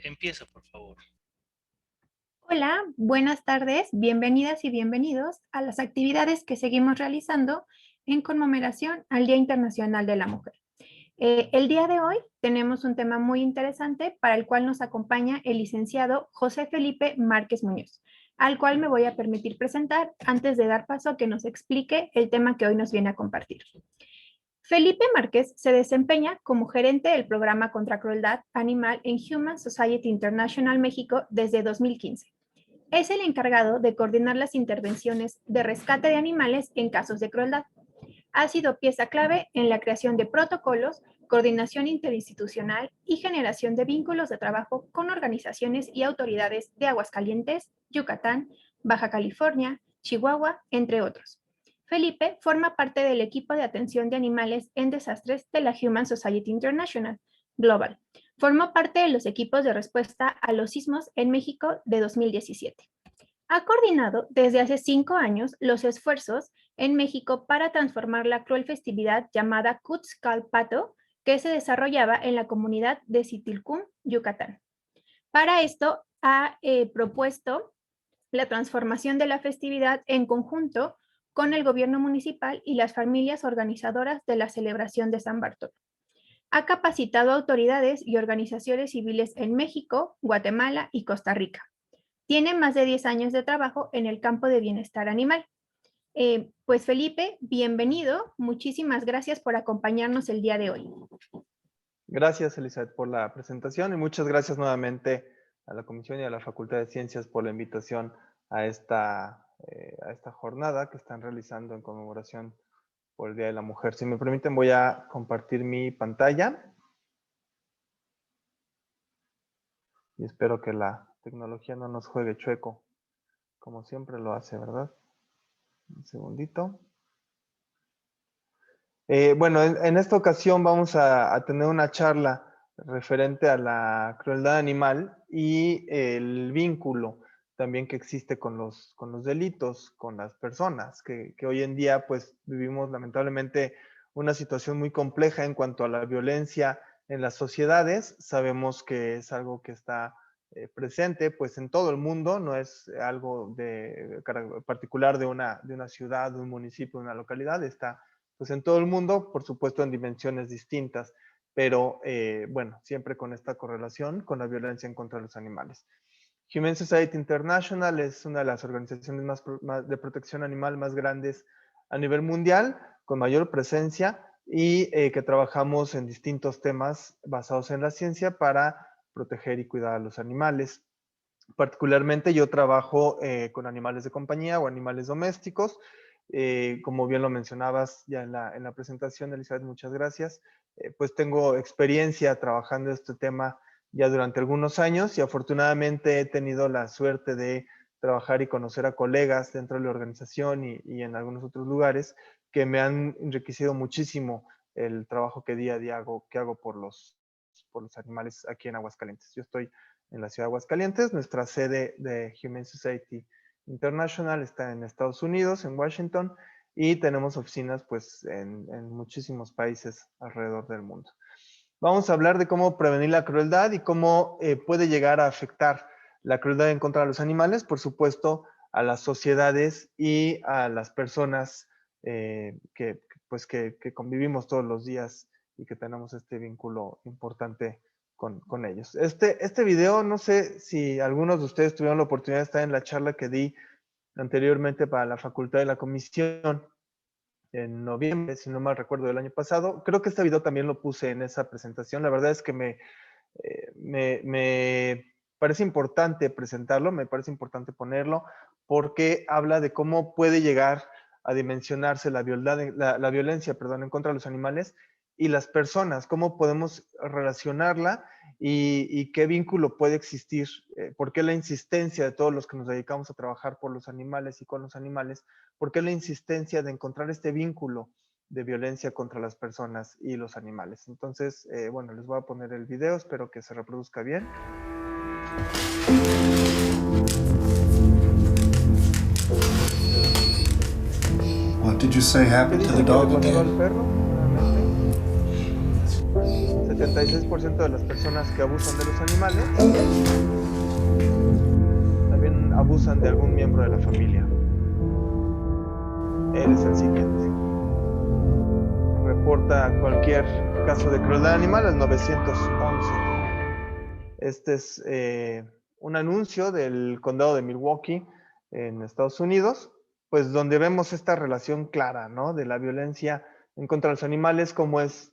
Empieza, por favor. Hola, buenas tardes, bienvenidas y bienvenidos a las actividades que seguimos realizando en conmemoración al Día Internacional de la Mujer. El día de hoy tenemos un tema muy interesante para el cual nos acompaña el licenciado José Felipe Márquez Muñoz, al cual me voy a permitir presentar antes de dar paso a que nos explique el tema que hoy nos viene a compartir. Felipe Márquez se desempeña como gerente del programa contra crueldad animal en Human Society International México desde 2015. Es el encargado de coordinar las intervenciones de rescate de animales en casos de crueldad. Ha sido pieza clave en la creación de protocolos, coordinación interinstitucional y generación de vínculos de trabajo con organizaciones y autoridades de Aguascalientes, Yucatán, Baja California, Chihuahua, entre otros. Felipe forma parte del equipo de atención de animales en desastres de la Human Society International Global. Formó parte de los equipos de respuesta a los sismos en México de 2017. Ha coordinado desde hace 5 años los esfuerzos en México para transformar la cruel festividad llamada Cutzcalpato, que se desarrollaba en la comunidad de Citilcún, Yucatán. Para esto ha propuesto la transformación de la festividad en conjunto con el gobierno municipal y las familias organizadoras de la celebración de San Bartolo. Ha capacitado a autoridades y organizaciones civiles en México, Guatemala y Costa Rica. Tiene más de 10 años de trabajo en el campo de bienestar animal. Pues Felipe, bienvenido. Muchísimas gracias por acompañarnos el día de hoy. Gracias, Elizabeth, por la presentación y muchas gracias nuevamente a la Comisión y a la Facultad de Ciencias por la invitación a esta jornada que están realizando en conmemoración por el Día de la Mujer. Si me permiten, voy a compartir mi pantalla y espero que la tecnología no nos juegue chueco, como siempre lo hace, ¿verdad? Un segundito. Bueno, en esta ocasión vamos a tener una charla referente a la crueldad animal y el vínculo también que existe con los delitos, con las personas, que hoy en día pues vivimos lamentablemente una situación muy compleja en cuanto a la violencia en las sociedades. Sabemos que es algo que está presente pues en todo el mundo, no es algo particular de una ciudad, de un municipio, de una localidad, está pues en todo el mundo, por supuesto en dimensiones distintas, pero bueno, siempre con esta correlación con la violencia en contra de los animales. Human Society International es una de las organizaciones de protección animal más grandes a nivel mundial, con mayor presencia y que trabajamos en distintos temas basados en la ciencia para proteger y cuidar a los animales. Particularmente yo trabajo con animales de compañía o animales domésticos. Como bien lo mencionabas ya en la presentación, Elizabeth, muchas gracias. Pues tengo experiencia trabajando este tema ya durante algunos años y afortunadamente he tenido la suerte de trabajar y conocer a colegas dentro de la organización y en algunos otros lugares que me han enriquecido muchísimo el trabajo que día a día hago por los animales aquí en Aguascalientes. Yo estoy en la ciudad de Aguascalientes. Nuestra sede de Human Society International está en Estados Unidos, en Washington, y tenemos oficinas pues en muchísimos países alrededor del mundo. Vamos a hablar de cómo prevenir la crueldad y cómo puede llegar a afectar la crueldad en contra de los animales, por supuesto, a las sociedades y a las personas que convivimos todos los días y que tenemos este vínculo importante con ellos. Este video, no sé si algunos de ustedes tuvieron la oportunidad de estar en la charla que di anteriormente para la Facultad de la Comisión en noviembre, si no mal recuerdo, del año pasado. Creo que este video también lo puse en esa presentación. La verdad es que me parece importante presentarlo, me parece importante ponerlo, porque habla de cómo puede llegar a dimensionarse la violencia en contra de los animales y las personas, cómo podemos relacionarla y qué vínculo puede existir, por qué la insistencia de todos los que nos dedicamos a trabajar por los animales y con los animales, por qué la insistencia de encontrar este vínculo de violencia contra las personas y los animales. Entonces, bueno, les voy a poner el video, espero que se reproduzca bien. What did you say happened to the dog again? 70 66% de las personas que abusan de los animales también abusan de algún miembro de la familia. Eres el siguiente. Reporta cualquier caso de crueldad animal al 911. Este es un anuncio del condado de Milwaukee en Estados Unidos, pues donde vemos esta relación clara, ¿no? De la violencia en contra de los animales, como es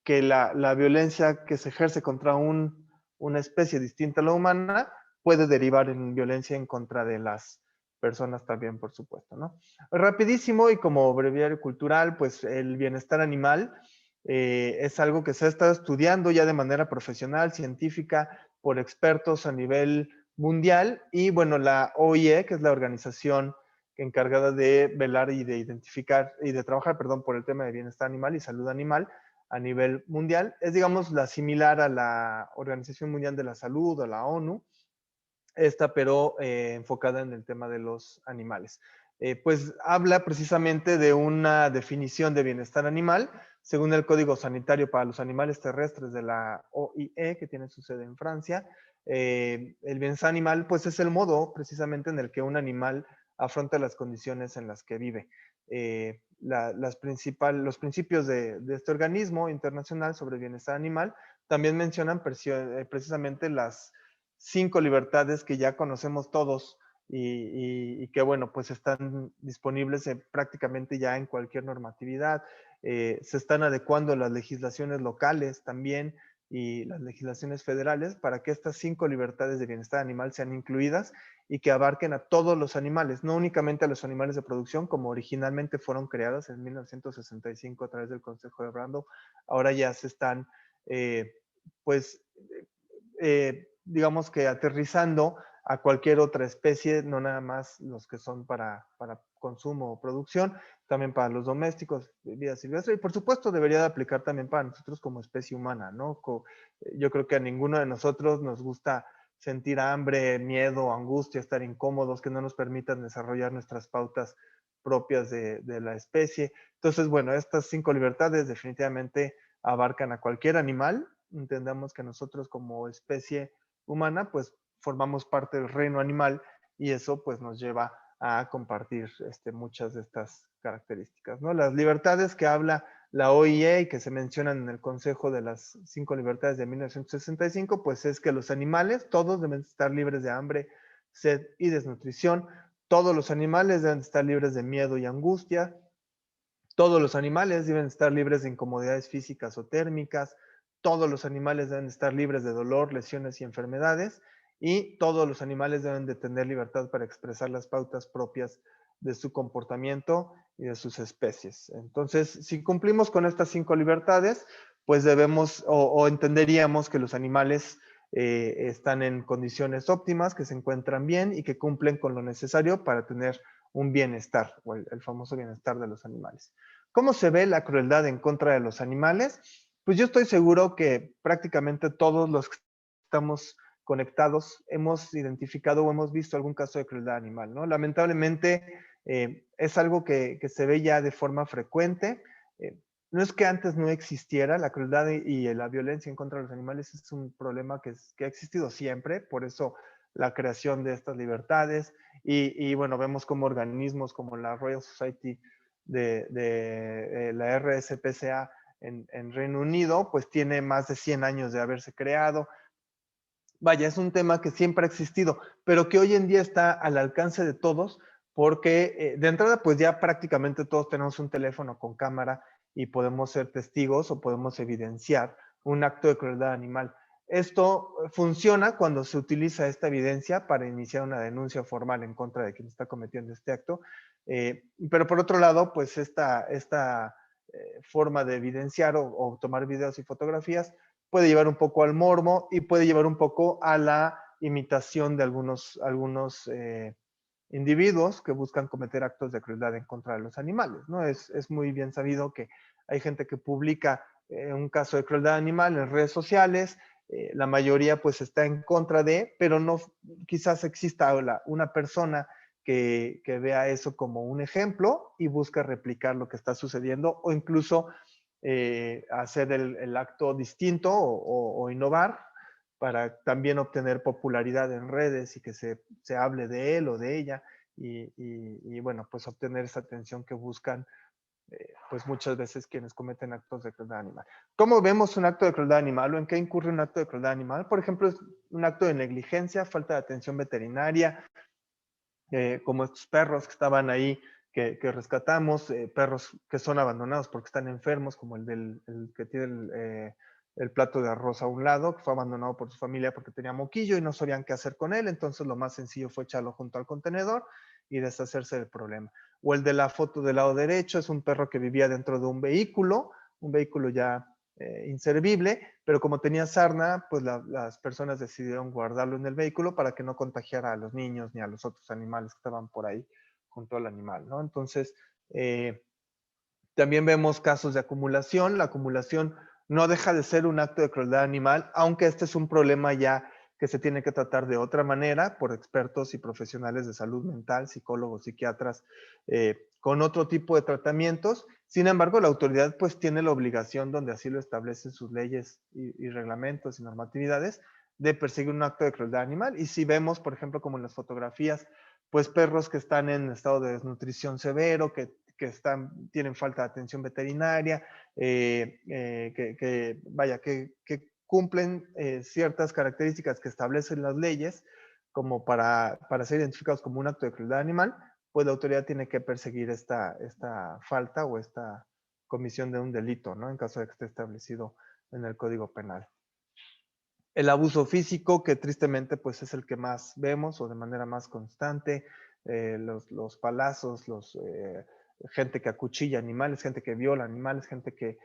que la violencia que se ejerce contra una especie distinta a la humana puede derivar en violencia en contra de las personas también, por supuesto, ¿no? Rapidísimo y como breviario cultural, pues el bienestar animal es algo que se ha estado estudiando ya de manera profesional, científica, por expertos a nivel mundial. Y bueno, la OIE, que es la organización encargada de velar y de identificar y de trabajar, perdón, por el tema de bienestar animal y salud animal a nivel mundial, es digamos la similar a la Organización Mundial de la Salud o la ONU, esta pero enfocada en el tema de los animales. Pues habla precisamente de una definición de bienestar animal según el Código Sanitario para los Animales Terrestres de la OIE, que tiene su sede en Francia. El bienestar animal pues es el modo precisamente en el que un animal afronta las condiciones en las que vive. Los principios de este organismo internacional sobre bienestar animal también mencionan precisamente las 5 libertades que ya conocemos todos y que, bueno, pues están disponibles prácticamente ya en cualquier normatividad. Se están adecuando las legislaciones locales también y las legislaciones federales para que estas 5 libertades de bienestar animal sean incluidas y que abarquen a todos los animales, no únicamente a los animales de producción, como originalmente fueron creadas en 1965 a través del Consejo de Brandon. Ahora ya se están, pues, digamos que aterrizando a cualquier otra especie, no nada más los que son para consumo o producción, también para los domésticos, vida silvestre, y por supuesto debería de aplicar también para nosotros como especie humana, ¿no? Yo creo que a ninguno de nosotros nos gusta sentir hambre, miedo, angustia, estar incómodos, que no nos permitan desarrollar nuestras pautas propias de la especie. Entonces, bueno, estas 5 libertades definitivamente abarcan a cualquier animal. Entendamos que nosotros como especie humana, pues formamos parte del reino animal y eso pues nos lleva a compartir muchas de estas características, ¿no? Las libertades que habla la OIE y que se mencionan en el Consejo de las 5 Libertades de 1965, pues es que los animales, todos deben estar libres de hambre, sed y desnutrición. Todos los animales deben estar libres de miedo y angustia. Todos los animales deben estar libres de incomodidades físicas o térmicas. Todos los animales deben estar libres de dolor, lesiones y enfermedades. Y todos los animales deben de tener libertad para expresar las pautas propias de su comportamiento y de sus especies. Entonces, si cumplimos con estas 5 libertades, pues debemos o entenderíamos que los animales están en condiciones óptimas, que se encuentran bien y que cumplen con lo necesario para tener un bienestar, o el famoso bienestar de los animales. ¿Cómo se ve la crueldad en contra de los animales? Pues yo estoy seguro que prácticamente todos los que estamos conectados hemos identificado o hemos visto algún caso de crueldad animal, ¿no? Lamentablemente es algo que se ve ya de forma frecuente. No es que antes no existiera la crueldad y la violencia en contra de los animales, es un problema que ha existido siempre, por eso la creación de estas libertades y bueno, vemos como organismos como la Royal Society de la RSPCA en Reino Unido, pues tiene más de 100 años de haberse creado. Vaya, es un tema que siempre ha existido, pero que hoy en día está al alcance de todos, porque de entrada, pues ya prácticamente todos tenemos un teléfono con cámara y podemos ser testigos o podemos evidenciar un acto de crueldad animal. Esto funciona cuando se utiliza esta evidencia para iniciar una denuncia formal en contra de quien está cometiendo este acto. Pero por otro lado, pues esta forma de evidenciar o tomar videos y fotografías puede llevar un poco al morbo y puede llevar un poco a la imitación de algunos individuos que buscan cometer actos de crueldad en contra de los animales, ¿no? Es muy bien sabido que hay gente que publica un caso de crueldad animal en redes sociales, la mayoría pues está en contra de, pero no, quizás exista una persona que vea eso como un ejemplo y busca replicar lo que está sucediendo o incluso hacer el acto distinto o innovar para también obtener popularidad en redes y que se hable de él o de ella y bueno, pues obtener esa atención que buscan pues muchas veces quienes cometen actos de crueldad animal. ¿Cómo vemos un acto de crueldad animal o en qué incurre un acto de crueldad animal? Por ejemplo, es un acto de negligencia, falta de atención veterinaria, como estos perros que estaban ahí, que rescatamos, perros que son abandonados porque están enfermos, como el que tiene el plato de arroz a un lado, que fue abandonado por su familia porque tenía moquillo y no sabían qué hacer con él, entonces lo más sencillo fue echarlo junto al contenedor y deshacerse del problema. O el de la foto del lado derecho, es un perro que vivía dentro de un vehículo ya inservible, pero como tenía sarna, pues las personas decidieron guardarlo en el vehículo para que no contagiara a los niños ni a los otros animales que estaban por ahí junto al animal, ¿no? Entonces, también vemos casos de acumulación. La acumulación no deja de ser un acto de crueldad animal, aunque este es un problema ya que se tiene que tratar de otra manera por expertos y profesionales de salud mental, psicólogos, psiquiatras, con otro tipo de tratamientos. Sin embargo, la autoridad pues tiene la obligación, donde así lo establecen sus leyes y reglamentos y normatividades, de perseguir un acto de crueldad animal. Y si vemos, por ejemplo, como en las fotografías, pues perros que están en estado de desnutrición severo, tienen falta de atención veterinaria, que cumplen ciertas características que establecen las leyes como para ser identificados como un acto de crueldad animal, pues la autoridad tiene que perseguir esta falta o esta comisión de un delito, ¿no? En caso de que esté establecido en el Código Penal. El abuso físico, que tristemente pues es el que más vemos o de manera más constante, los palazos, gente que acuchilla animales, gente que viola animales, gente que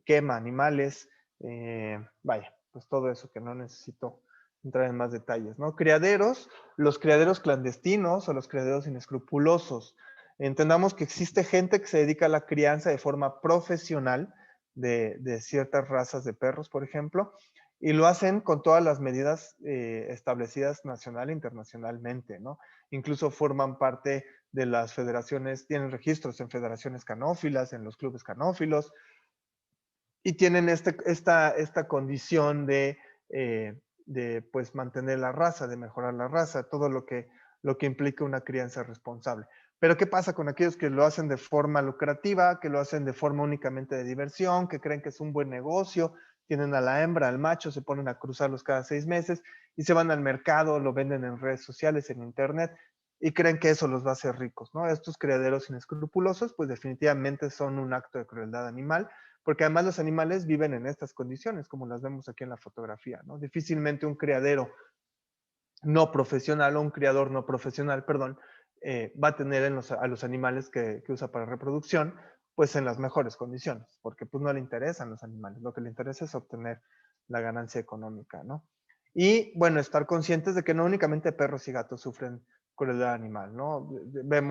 quema animales, pues todo eso que no necesito entrar en más detalles, ¿no? Criaderos, los criaderos clandestinos o los criaderos inescrupulosos. Entendamos que existe gente que se dedica a la crianza de forma profesional de ciertas razas de perros, por ejemplo, y lo hacen con todas las medidas establecidas nacional e internacionalmente, ¿no? Incluso forman parte de las federaciones, tienen registros en federaciones canófilas, en los clubes canófilos, y tienen esta condición de pues mantener la raza, de mejorar la raza, todo lo que implica una crianza responsable. Pero ¿qué pasa con aquellos que lo hacen de forma lucrativa, que lo hacen de forma únicamente de diversión, que creen que es un buen negocio, tienen a la hembra, al macho, se ponen a cruzarlos cada 6 meses y se van al mercado, lo venden en redes sociales, en internet y creen que eso los va a hacer ricos, ¿no? Estos criaderos inescrupulosos, pues definitivamente son un acto de crueldad animal, porque además los animales viven en estas condiciones, como las vemos aquí en la fotografía, ¿no? Difícilmente un criadero no profesional o un criador no profesional, perdón, va a tener a los animales que usa para reproducción, pues en las mejores condiciones, porque pues no le interesan los animales, lo que le interesa es obtener la ganancia económica, ¿no? Y bueno, estar conscientes de que no únicamente perros y gatos sufren crueldad animal, ¿no?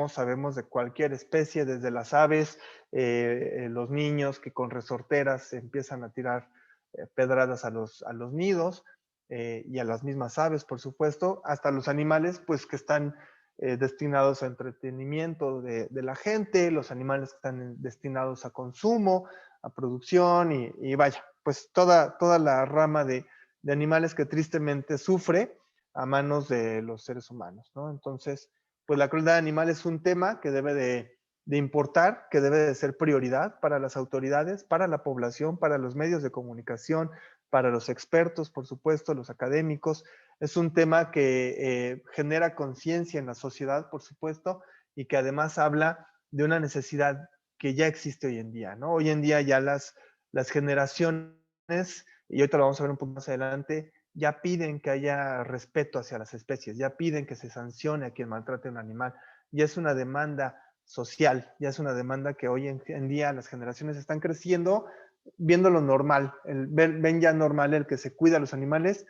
Sabemos de cualquier especie, desde las aves, los niños que con resorteras empiezan a tirar pedradas a los nidos, y a las mismas aves, por supuesto, hasta los animales, pues que están destinados a entretenimiento de la gente, los animales que están destinados a consumo, a producción y vaya, pues toda la rama de animales que tristemente sufre a manos de los seres humanos, ¿no? Entonces, pues la crueldad animal es un tema que debe de importar, que debe de ser prioridad para las autoridades, para la población, para los medios de comunicación, para los expertos, por supuesto, los académicos. Es un tema que genera conciencia en la sociedad, por supuesto, y que además habla de una necesidad que ya existe hoy en día, ¿no? Hoy en día ya las generaciones, y ahorita lo vamos a ver un poco más adelante, ya piden que haya respeto hacia las especies, ya piden que se sancione a quien maltrate a un animal. Ya es una demanda social, ya es una demanda que hoy en día las generaciones están creciendo viendo lo normal, ven ya normal el que se cuida a los animales,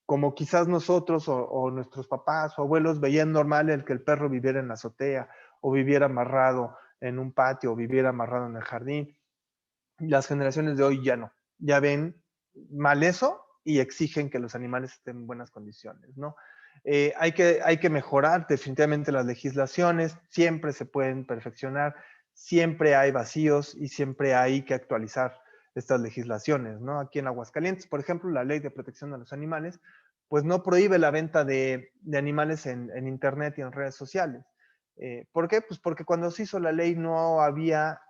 como quizás nosotros o nuestros papás o abuelos veían normal el que el perro viviera en la azotea o viviera amarrado en un patio o viviera amarrado en el jardín. Las generaciones de hoy ya no, ya ven mal eso y exigen que los animales estén en buenas condiciones, ¿no? Hay que mejorar definitivamente las legislaciones, siempre se pueden perfeccionar, siempre hay vacíos y siempre hay que actualizar estas legislaciones, ¿no? Aquí en Aguascalientes, por ejemplo, la Ley de Protección de los Animales, pues no prohíbe la venta de animales en Internet y en redes sociales. ¿Por qué? Pues porque cuando se hizo la ley no había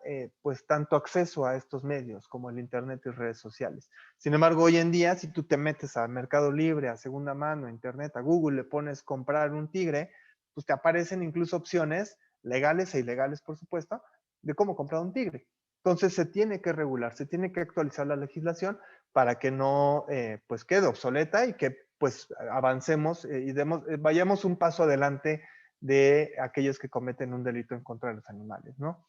pues tanto acceso a estos medios como el Internet y redes sociales. Sin embargo, hoy en día, si tú te metes a Mercado Libre, a segunda mano, a Internet, a Google, le pones comprar un tigre, pues te aparecen incluso opciones legales e ilegales, por supuesto, de cómo comprar un tigre. Entonces se tiene que regular, se tiene que actualizar la legislación para que no pues quede obsoleta y que pues avancemos y vayamos un paso adelante de aquellos que cometen un delito en contra de los animales, ¿no?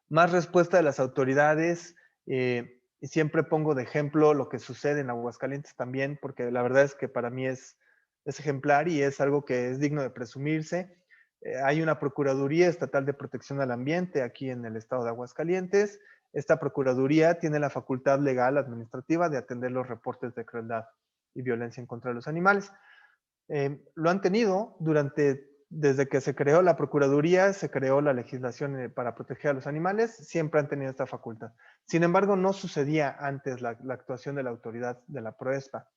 Más respuesta de las autoridades, y siempre pongo de ejemplo lo que sucede en Aguascalientes también, porque la verdad es que para mí es ejemplar y es algo que es digno de presumirse. Hay una Procuraduría Estatal de Protección al Ambiente aquí en el estado de Aguascalientes. Esta Procuraduría tiene la facultad legal administrativa de atender los reportes de crueldad y violencia en contra de los animales. Lo han tenido desde que se creó la Procuraduría, se creó la legislación para proteger a los animales, siempre han tenido esta facultad. Sin embargo, no sucedía antes la actuación de la autoridad de la PROESPA.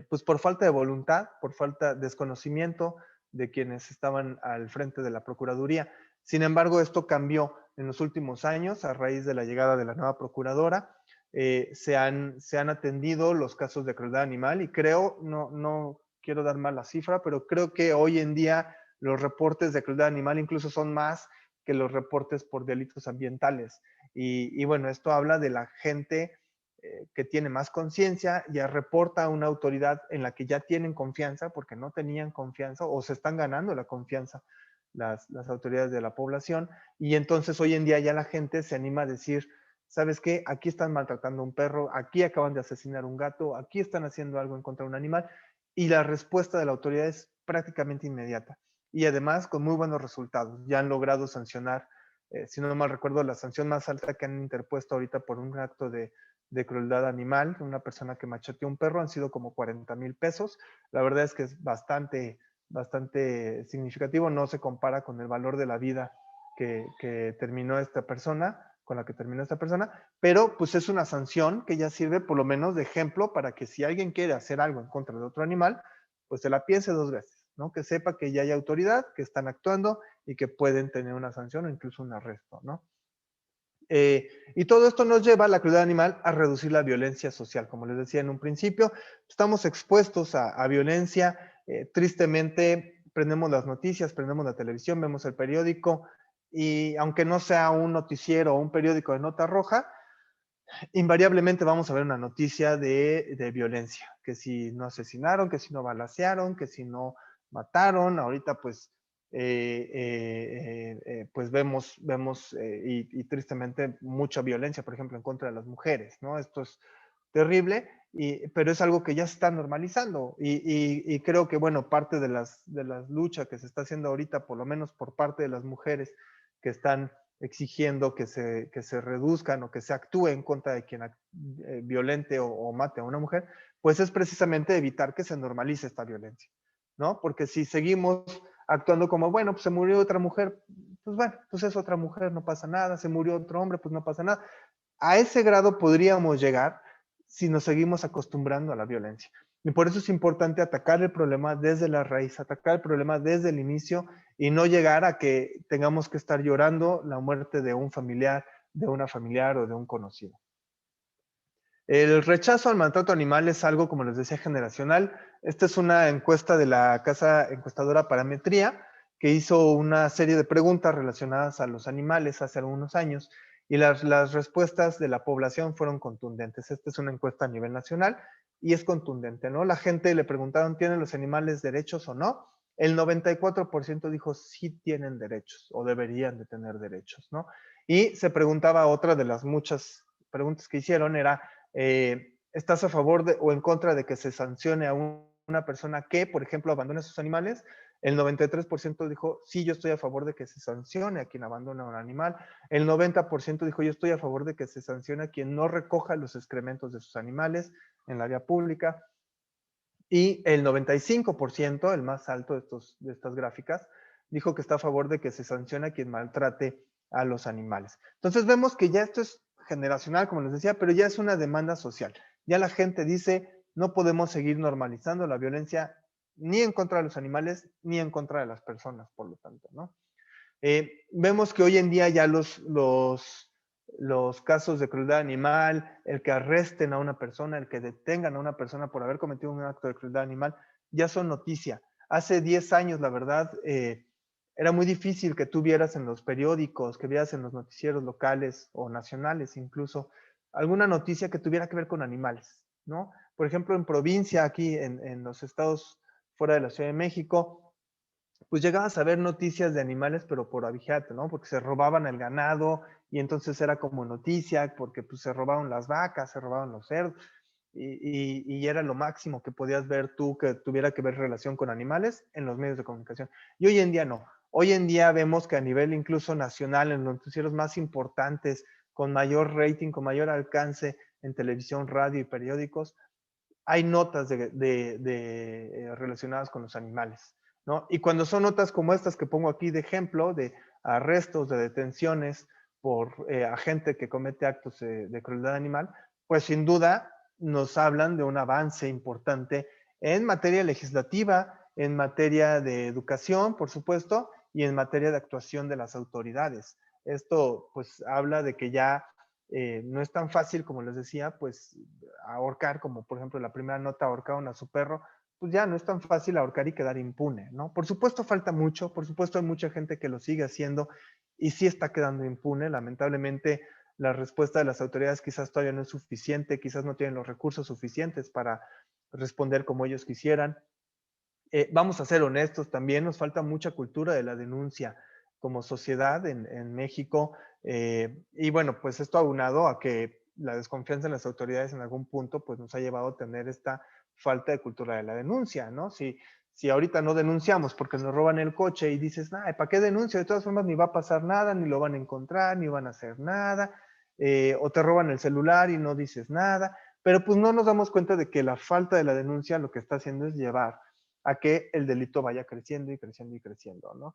Pues por falta de voluntad, por falta de desconocimiento de quienes estaban al frente de la Procuraduría. Sin embargo, esto cambió en los últimos años a raíz de la llegada de la nueva Procuradora. Se han atendido los casos de crueldad animal y creo, no quiero dar mal la cifra, pero creo que hoy en día los reportes de crueldad animal incluso son más que los reportes por delitos ambientales. Y bueno, esto habla de la gente que tiene más conciencia, ya reporta a una autoridad en la que ya tienen confianza, porque no tenían confianza o se están ganando la confianza las autoridades de la población, y entonces hoy en día ya la gente se anima a decir, ¿sabes qué? Aquí están maltratando a un perro, aquí acaban de asesinar a un gato, aquí están haciendo algo en contra de un animal, y la respuesta de la autoridad es prácticamente inmediata, y además con muy buenos resultados. Ya han logrado sancionar, si no mal recuerdo, la sanción más alta que han interpuesto ahorita por un acto de crueldad animal, una persona que macheteó un perro, han sido como 40,000 pesos. La verdad es que es bastante significativo, no se compara con el valor de la vida que terminó esta persona, con la que terminó esta persona, pero pues es una sanción que ya sirve por lo menos de ejemplo para que si alguien quiere hacer algo en contra de otro animal, pues se la piense dos veces, ¿no? Que sepa que ya hay autoridad, que están actuando y que pueden tener una sanción o incluso un arresto, ¿no? Y todo esto nos lleva, la crueldad animal, a reducir la violencia social. Como les decía en un principio, estamos expuestos a violencia. Tristemente, prendemos las noticias, prendemos la televisión, vemos el periódico, y aunque no sea un noticiero o un periódico de nota roja, invariablemente vamos a ver una noticia de violencia, que si no asesinaron, que si no balacearon, que si no mataron. Ahorita pues pues vemos y tristemente mucha violencia, por ejemplo, en contra de las mujeres, ¿no? Esto es terrible, pero es algo que ya se está normalizando y creo que, bueno, parte de las luchas que se está haciendo ahorita, por lo menos por parte de las mujeres que están exigiendo que se reduzcan o que se actúe en contra de quien violente o mate a una mujer, pues es precisamente evitar que se normalice esta violencia, ¿no? Porque si seguimos actuando como, bueno, pues se murió otra mujer, pues bueno, pues es otra mujer, no pasa nada, se murió otro hombre, pues no pasa nada. A ese grado podríamos llegar si nos seguimos acostumbrando a la violencia. Y por eso es importante atacar el problema desde la raíz, atacar el problema desde el inicio y no llegar a que tengamos que estar llorando la muerte de un familiar, de una familiar o de un conocido. El rechazo al maltrato animal es algo, como les decía, generacional. Esta es una encuesta de la casa encuestadora Parametría, que hizo una serie de preguntas relacionadas a los animales hace algunos años, y las respuestas de la población fueron contundentes. Esta es una encuesta a nivel nacional y es contundente, ¿no? La gente le preguntaron, ¿tienen los animales derechos o no? El 94% dijo sí tienen derechos o deberían de tener derechos, ¿no? Y se preguntaba, otra de las muchas preguntas que hicieron era, ¿estás a favor o en contra de que se sancione a una persona que, por ejemplo, abandone sus animales? El 93% dijo, sí, yo estoy a favor de que se sancione a quien abandona un animal. El 90% dijo, yo estoy a favor de que se sancione a quien no recoja los excrementos de sus animales en la vía pública. Y el 95%, el más alto de estas gráficas, dijo que está a favor de que se sancione a quien maltrate a los animales. Entonces vemos que ya esto es generacional, como les decía, pero ya es una demanda social. Ya la gente dice, no podemos seguir normalizando la violencia ni en contra de los animales, ni en contra de las personas, por lo tanto, ¿no? Vemos que hoy en día ya los casos de crueldad animal, el que arresten a una persona, el que detengan a una persona por haber cometido un acto de crueldad animal, ya son noticia. Hace 10 años, la verdad, era muy difícil que tú vieras en los periódicos, que vieras en los noticieros locales o nacionales incluso, alguna noticia que tuviera que ver con animales, ¿no? Por ejemplo, en provincia, aquí en los estados fuera de la Ciudad de México, pues llegabas a ver noticias de animales, pero por abigeato, ¿no? Porque se robaban el ganado y entonces era como noticia, porque pues se robaban las vacas, se robaban los cerdos, y era lo máximo que podías ver tú que tuviera que ver relación con animales en los medios de comunicación. Y hoy en día no. Hoy en día vemos que a nivel incluso nacional, en los noticieros más importantes, con mayor rating, con mayor alcance en televisión, radio y periódicos, hay notas relacionadas con los animales, ¿no? Y cuando son notas como estas que pongo aquí de ejemplo, de arrestos, de detenciones por agente que comete actos de crueldad animal, pues sin duda nos hablan de un avance importante en materia legislativa, en materia de educación, por supuesto, y en materia de actuación de las autoridades. Esto pues habla de que ya no es tan fácil, como les decía, pues ahorcar, como por ejemplo la primera nota, ahorcaron a su perro, pues ya no es tan fácil ahorcar y quedar impune, ¿no? Por supuesto falta mucho, por supuesto hay mucha gente que lo sigue haciendo y sí está quedando impune. Lamentablemente la respuesta de las autoridades quizás todavía no es suficiente, quizás no tienen los recursos suficientes para responder como ellos quisieran. Vamos a ser honestos, también nos falta mucha cultura de la denuncia como sociedad en México. Y bueno, pues esto aunado a que la desconfianza en las autoridades en algún punto pues nos ha llevado a tener esta falta de cultura de la denuncia, ¿no? Si ahorita no denunciamos porque nos roban el coche y dices, ¿para qué denuncio? De todas formas ni va a pasar nada, ni lo van a encontrar, ni van a hacer nada. O te roban el celular y no dices nada. Pero pues no nos damos cuenta de que la falta de la denuncia lo que está haciendo es llevar a que el delito vaya creciendo y creciendo y creciendo, ¿no?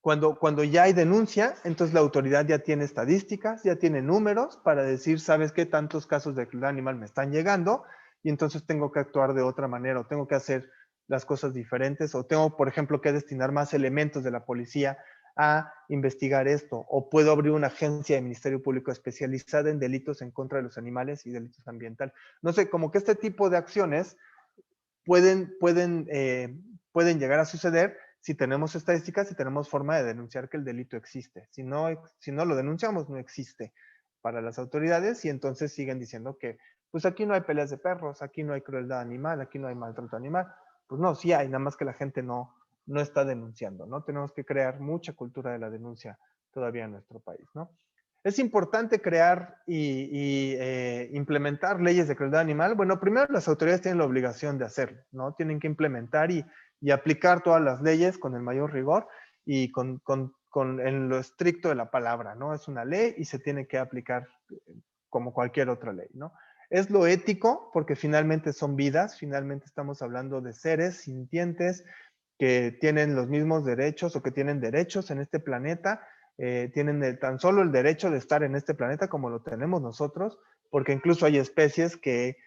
Cuando ya hay denuncia, entonces la autoridad ya tiene estadísticas, ya tiene números para decir, ¿sabes qué tantos casos de crueldad animal me están llegando? Y entonces tengo que actuar de otra manera, o tengo que hacer las cosas diferentes, o tengo, por ejemplo, que destinar más elementos de la policía a investigar esto, o puedo abrir una agencia de Ministerio Público especializada en delitos en contra de los animales y delitos ambientales. No sé, como que este tipo de acciones pueden llegar a suceder si tenemos estadísticas, si tenemos forma de denunciar que el delito existe. Si no lo denunciamos, no existe para las autoridades y entonces siguen diciendo que pues aquí no hay peleas de perros, aquí no hay crueldad animal, aquí no hay maltrato animal. Pues no, sí hay, nada más que la gente no está denunciando, ¿no? Tenemos que crear mucha cultura de la denuncia todavía en nuestro país, ¿no? ¿Es importante crear y implementar leyes de crueldad animal? Bueno, primero las autoridades tienen la obligación de hacerlo, ¿no? Tienen que implementar y aplicar todas las leyes con el mayor rigor y en lo estricto de la palabra, ¿no? Es una ley y se tiene que aplicar como cualquier otra ley, ¿no? Es lo ético, porque finalmente son vidas, finalmente estamos hablando de seres sintientes que tienen los mismos derechos o que tienen derechos en este planeta, tienen tan solo el derecho de estar en este planeta como lo tenemos nosotros, porque incluso hay especies que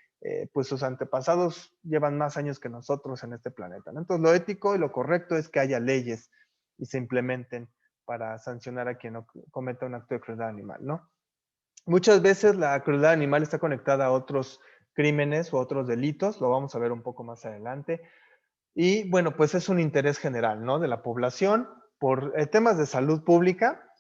pues sus antepasados llevan más años que nosotros en este planeta, ¿no? Entonces lo ético y lo correcto es que haya leyes y se implementen para sancionar a quien no cometa un acto de crueldad animal, ¿no? Muchas veces la crueldad animal está conectada a otros crímenes o otros delitos, lo vamos a ver un poco más adelante. Y bueno, pues es un interés general, ¿no? De la población por temas de salud pública.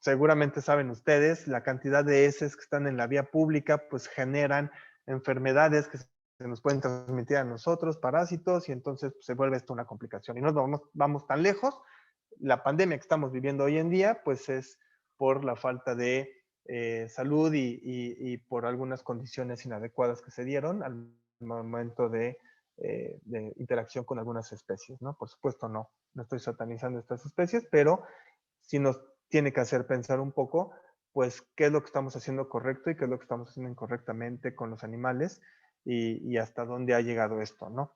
Seguramente saben ustedes, la cantidad de heces que están en la vía pública, pues generan enfermedades que se nos pueden transmitir a nosotros, parásitos, y entonces pues, se vuelve esto una complicación. Y no vamos tan lejos. La pandemia que estamos viviendo hoy en día, pues es por la falta de salud y por algunas condiciones inadecuadas que se dieron al momento de interacción con algunas especies, ¿no? Por supuesto, no estoy satanizando estas especies, pero sí nos tiene que hacer pensar un poco, pues, qué es lo que estamos haciendo correcto y qué es lo que estamos haciendo incorrectamente con los animales y hasta dónde ha llegado esto, ¿no?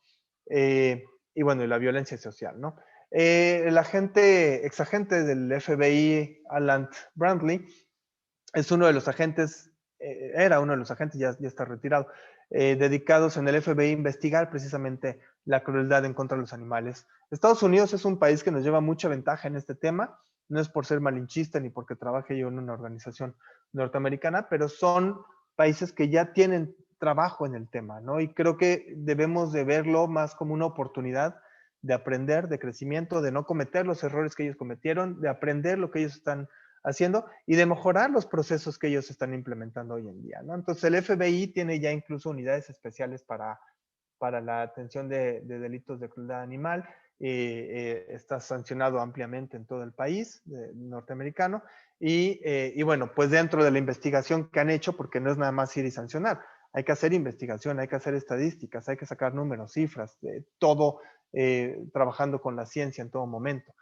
y bueno, y la violencia social, ¿no? El exagente del FBI, Alan Brantley, es uno de los agentes, era uno de los agentes, ya está retirado, dedicados en el FBI a investigar precisamente la crueldad en contra de los animales. Estados Unidos es un país que nos lleva mucha ventaja en este tema, no es por ser malinchista ni porque trabaje yo en una organización norteamericana, pero son países que ya tienen trabajo en el tema, ¿no? Y creo que debemos de verlo más como una oportunidad de aprender, de crecimiento, de no cometer los errores que ellos cometieron, de aprender lo que ellos están haciendo y de mejorar los procesos que ellos están implementando hoy en día, ¿no? Entonces el FBI tiene ya incluso unidades especiales para la atención de delitos de crueldad animal, está sancionado ampliamente en todo el país norteamericano y bueno, pues dentro de la investigación que han hecho, porque no es nada más ir y sancionar, hay que hacer investigación, hay que hacer estadísticas, hay que sacar números, cifras, todo trabajando con la ciencia en todo momento.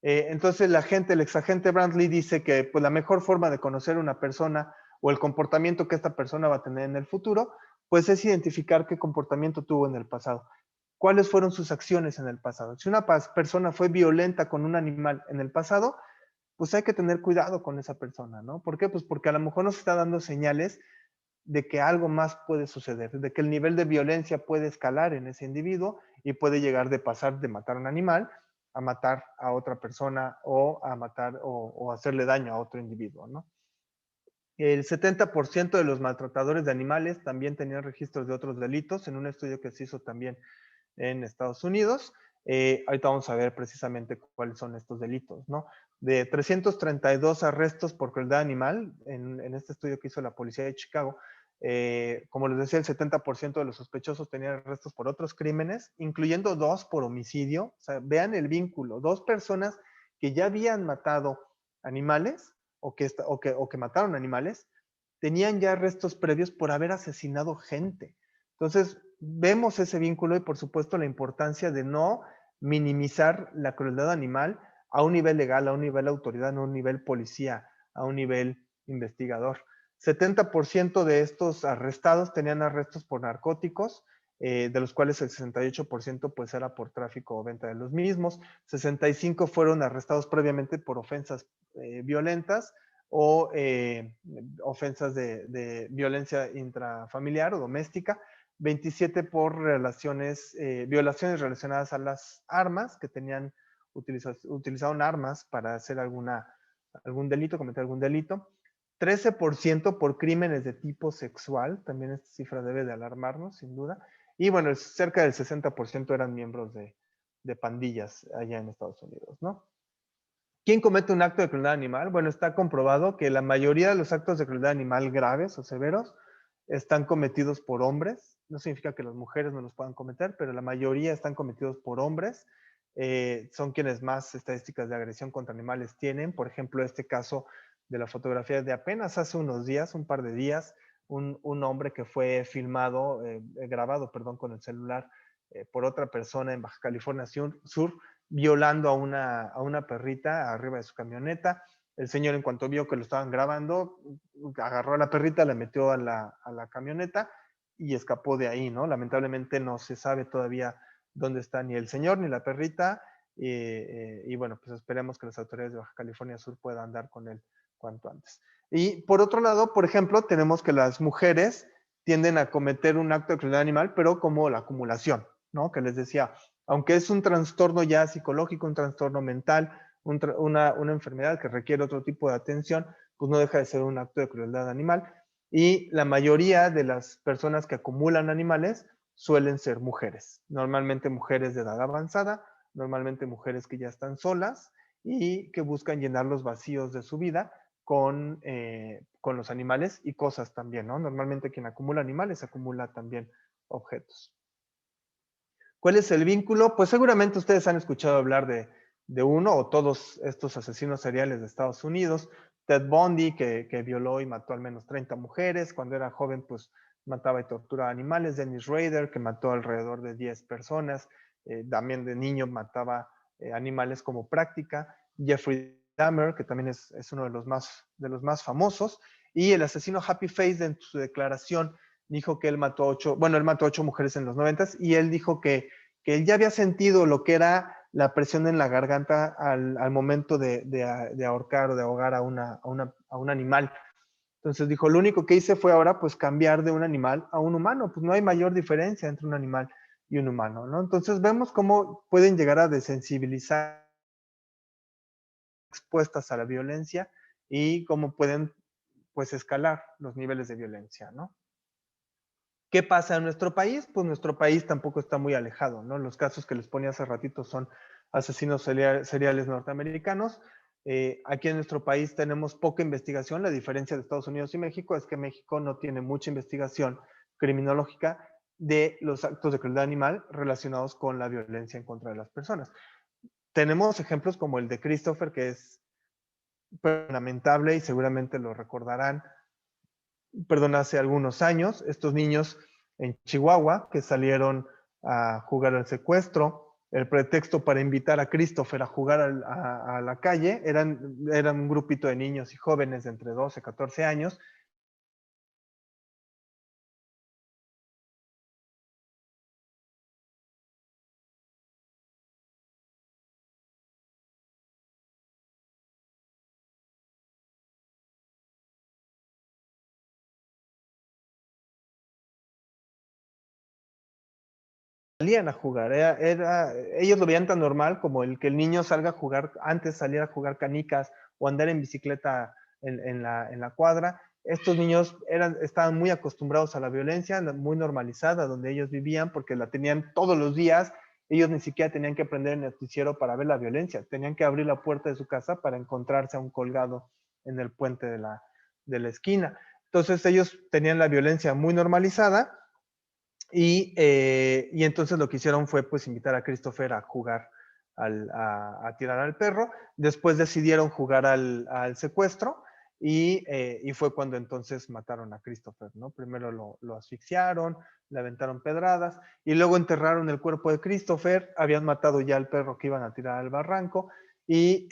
Entonces el exagente Brantley dice que pues, la mejor forma de conocer a una persona o el comportamiento que esta persona va a tener en el futuro, pues es identificar qué comportamiento tuvo en el pasado. ¿Cuáles fueron sus acciones en el pasado? Si una persona fue violenta con un animal en el pasado, pues hay que tener cuidado con esa persona, ¿no? ¿Por qué? Pues porque a lo mejor nos está dando señales de que algo más puede suceder, de que el nivel de violencia puede escalar en ese individuo y puede llegar de pasar de matar a un animal a matar a otra persona o a matar o hacerle daño a otro individuo, ¿no? El 70% de los maltratadores de animales también tenían registros de otros delitos en un estudio que se hizo también en Estados Unidos. Ahorita vamos a ver precisamente cuáles son estos delitos, ¿no? De 332 arrestos por crueldad animal en este estudio que hizo la policía de Chicago, como les decía, el 70% de los sospechosos tenían arrestos por otros crímenes, incluyendo 2 por homicidio. O sea, vean el vínculo, 2 personas que ya habían matado animales o que mataron animales, tenían ya arrestos previos por haber asesinado gente. Entonces, vemos ese vínculo y por supuesto la importancia de no minimizar la crueldad animal a un nivel legal, a un nivel autoridad, a un nivel policía, a un nivel investigador. 70% de estos arrestados tenían arrestos por narcóticos, de los cuales el 68% pues era por tráfico o venta de los mismos. 65 fueron arrestados previamente por ofensas violentas o ofensas de violencia intrafamiliar o doméstica. 27 por violaciones relacionadas a las armas, que utilizaron armas para hacer algún delito, cometer algún delito. 13% por crímenes de tipo sexual, también esta cifra debe de alarmarnos, sin duda. Y bueno, cerca del 60% eran miembros de pandillas allá en Estados Unidos, ¿no? ¿Quién comete un acto de crueldad animal? Bueno, está comprobado que la mayoría de los actos de crueldad animal graves o severos están cometidos por hombres. No significa que las mujeres no los puedan cometer, pero la mayoría están cometidos por hombres. Son quienes más estadísticas de agresión contra animales tienen. Por ejemplo, este caso de la fotografía de apenas hace unos días, un par de días, un hombre que fue grabado, con el celular por otra persona en Baja California Sur, violando a una perrita arriba de su camioneta. El señor, en cuanto vio que lo estaban grabando, agarró a la perrita, la metió a la camioneta y escapó de ahí, ¿no? Lamentablemente no se sabe todavía dónde está ni el señor ni la perrita. Y bueno, pues esperemos que las autoridades de Baja California Sur puedan dar con él cuanto antes. Y por otro lado, por ejemplo, tenemos que las mujeres tienden a cometer un acto de crueldad animal, pero como la acumulación, ¿no? Que les decía, aunque es un trastorno ya psicológico, un trastorno mental, una enfermedad que requiere otro tipo de atención, pues no deja de ser un acto de crueldad animal. Y la mayoría de las personas que acumulan animales suelen ser mujeres, normalmente mujeres de edad avanzada, normalmente mujeres que ya están solas y que buscan llenar los vacíos de su vida con los animales y cosas también, ¿no? Normalmente quien acumula animales acumula también objetos. ¿Cuál es el vínculo? Pues seguramente ustedes han escuchado hablar de uno o todos estos asesinos seriales de Estados Unidos. Ted Bundy, que violó y mató al menos 30 mujeres. Cuando era joven, pues mataba y torturaba animales. Dennis Rader, que mató alrededor de 10 personas. También de niño mataba animales como práctica. Jeffrey Dahmer, que también es uno de los más famosos. Y el asesino Happy Face, en su declaración, dijo que él mató 8 mujeres en los 90s y él dijo que que él ya había sentido lo que era la presión en la garganta al momento de ahorcar o de ahogar a un animal. Entonces dijo, lo único que hice fue ahora pues cambiar de un animal a un humano, pues no hay mayor diferencia entre un animal y un humano, ¿no? Entonces vemos cómo pueden llegar a desensibilizar expuestas a la violencia y cómo pueden pues escalar los niveles de violencia, ¿no? ¿Qué pasa en nuestro país? Pues nuestro país tampoco está muy alejado, ¿no? Los casos que les ponía hace ratito son asesinos seriales norteamericanos. Aquí en nuestro país tenemos poca investigación. La diferencia de Estados Unidos y México es que México no tiene mucha investigación criminológica de los actos de crueldad animal relacionados con la violencia en contra de las personas. Tenemos ejemplos como el de Christopher, que es lamentable y seguramente lo recordarán, hace algunos años, estos niños en Chihuahua que salieron a jugar al secuestro, el pretexto para invitar a Christopher a jugar a la calle, eran un grupito de niños y jóvenes de entre 12 y 14 años, salían a jugar. Ellos lo veían tan normal como el que el niño salga a jugar, antes saliera a jugar canicas o andar en bicicleta en la cuadra. Estos niños estaban muy acostumbrados a la violencia, muy normalizada donde ellos vivían porque la tenían todos los días. Ellos ni siquiera tenían que prender el noticiero para ver la violencia. Tenían que abrir la puerta de su casa para encontrarse a un colgado en el puente de la esquina. Entonces ellos tenían la violencia muy normalizada. Y entonces lo que hicieron fue pues invitar a Christopher a jugar, a tirar al perro. Después decidieron jugar al secuestro y fue cuando entonces mataron a Christopher, ¿no? Primero lo asfixiaron, le aventaron pedradas y luego enterraron el cuerpo de Christopher. Habían matado ya al perro que iban a tirar al barranco y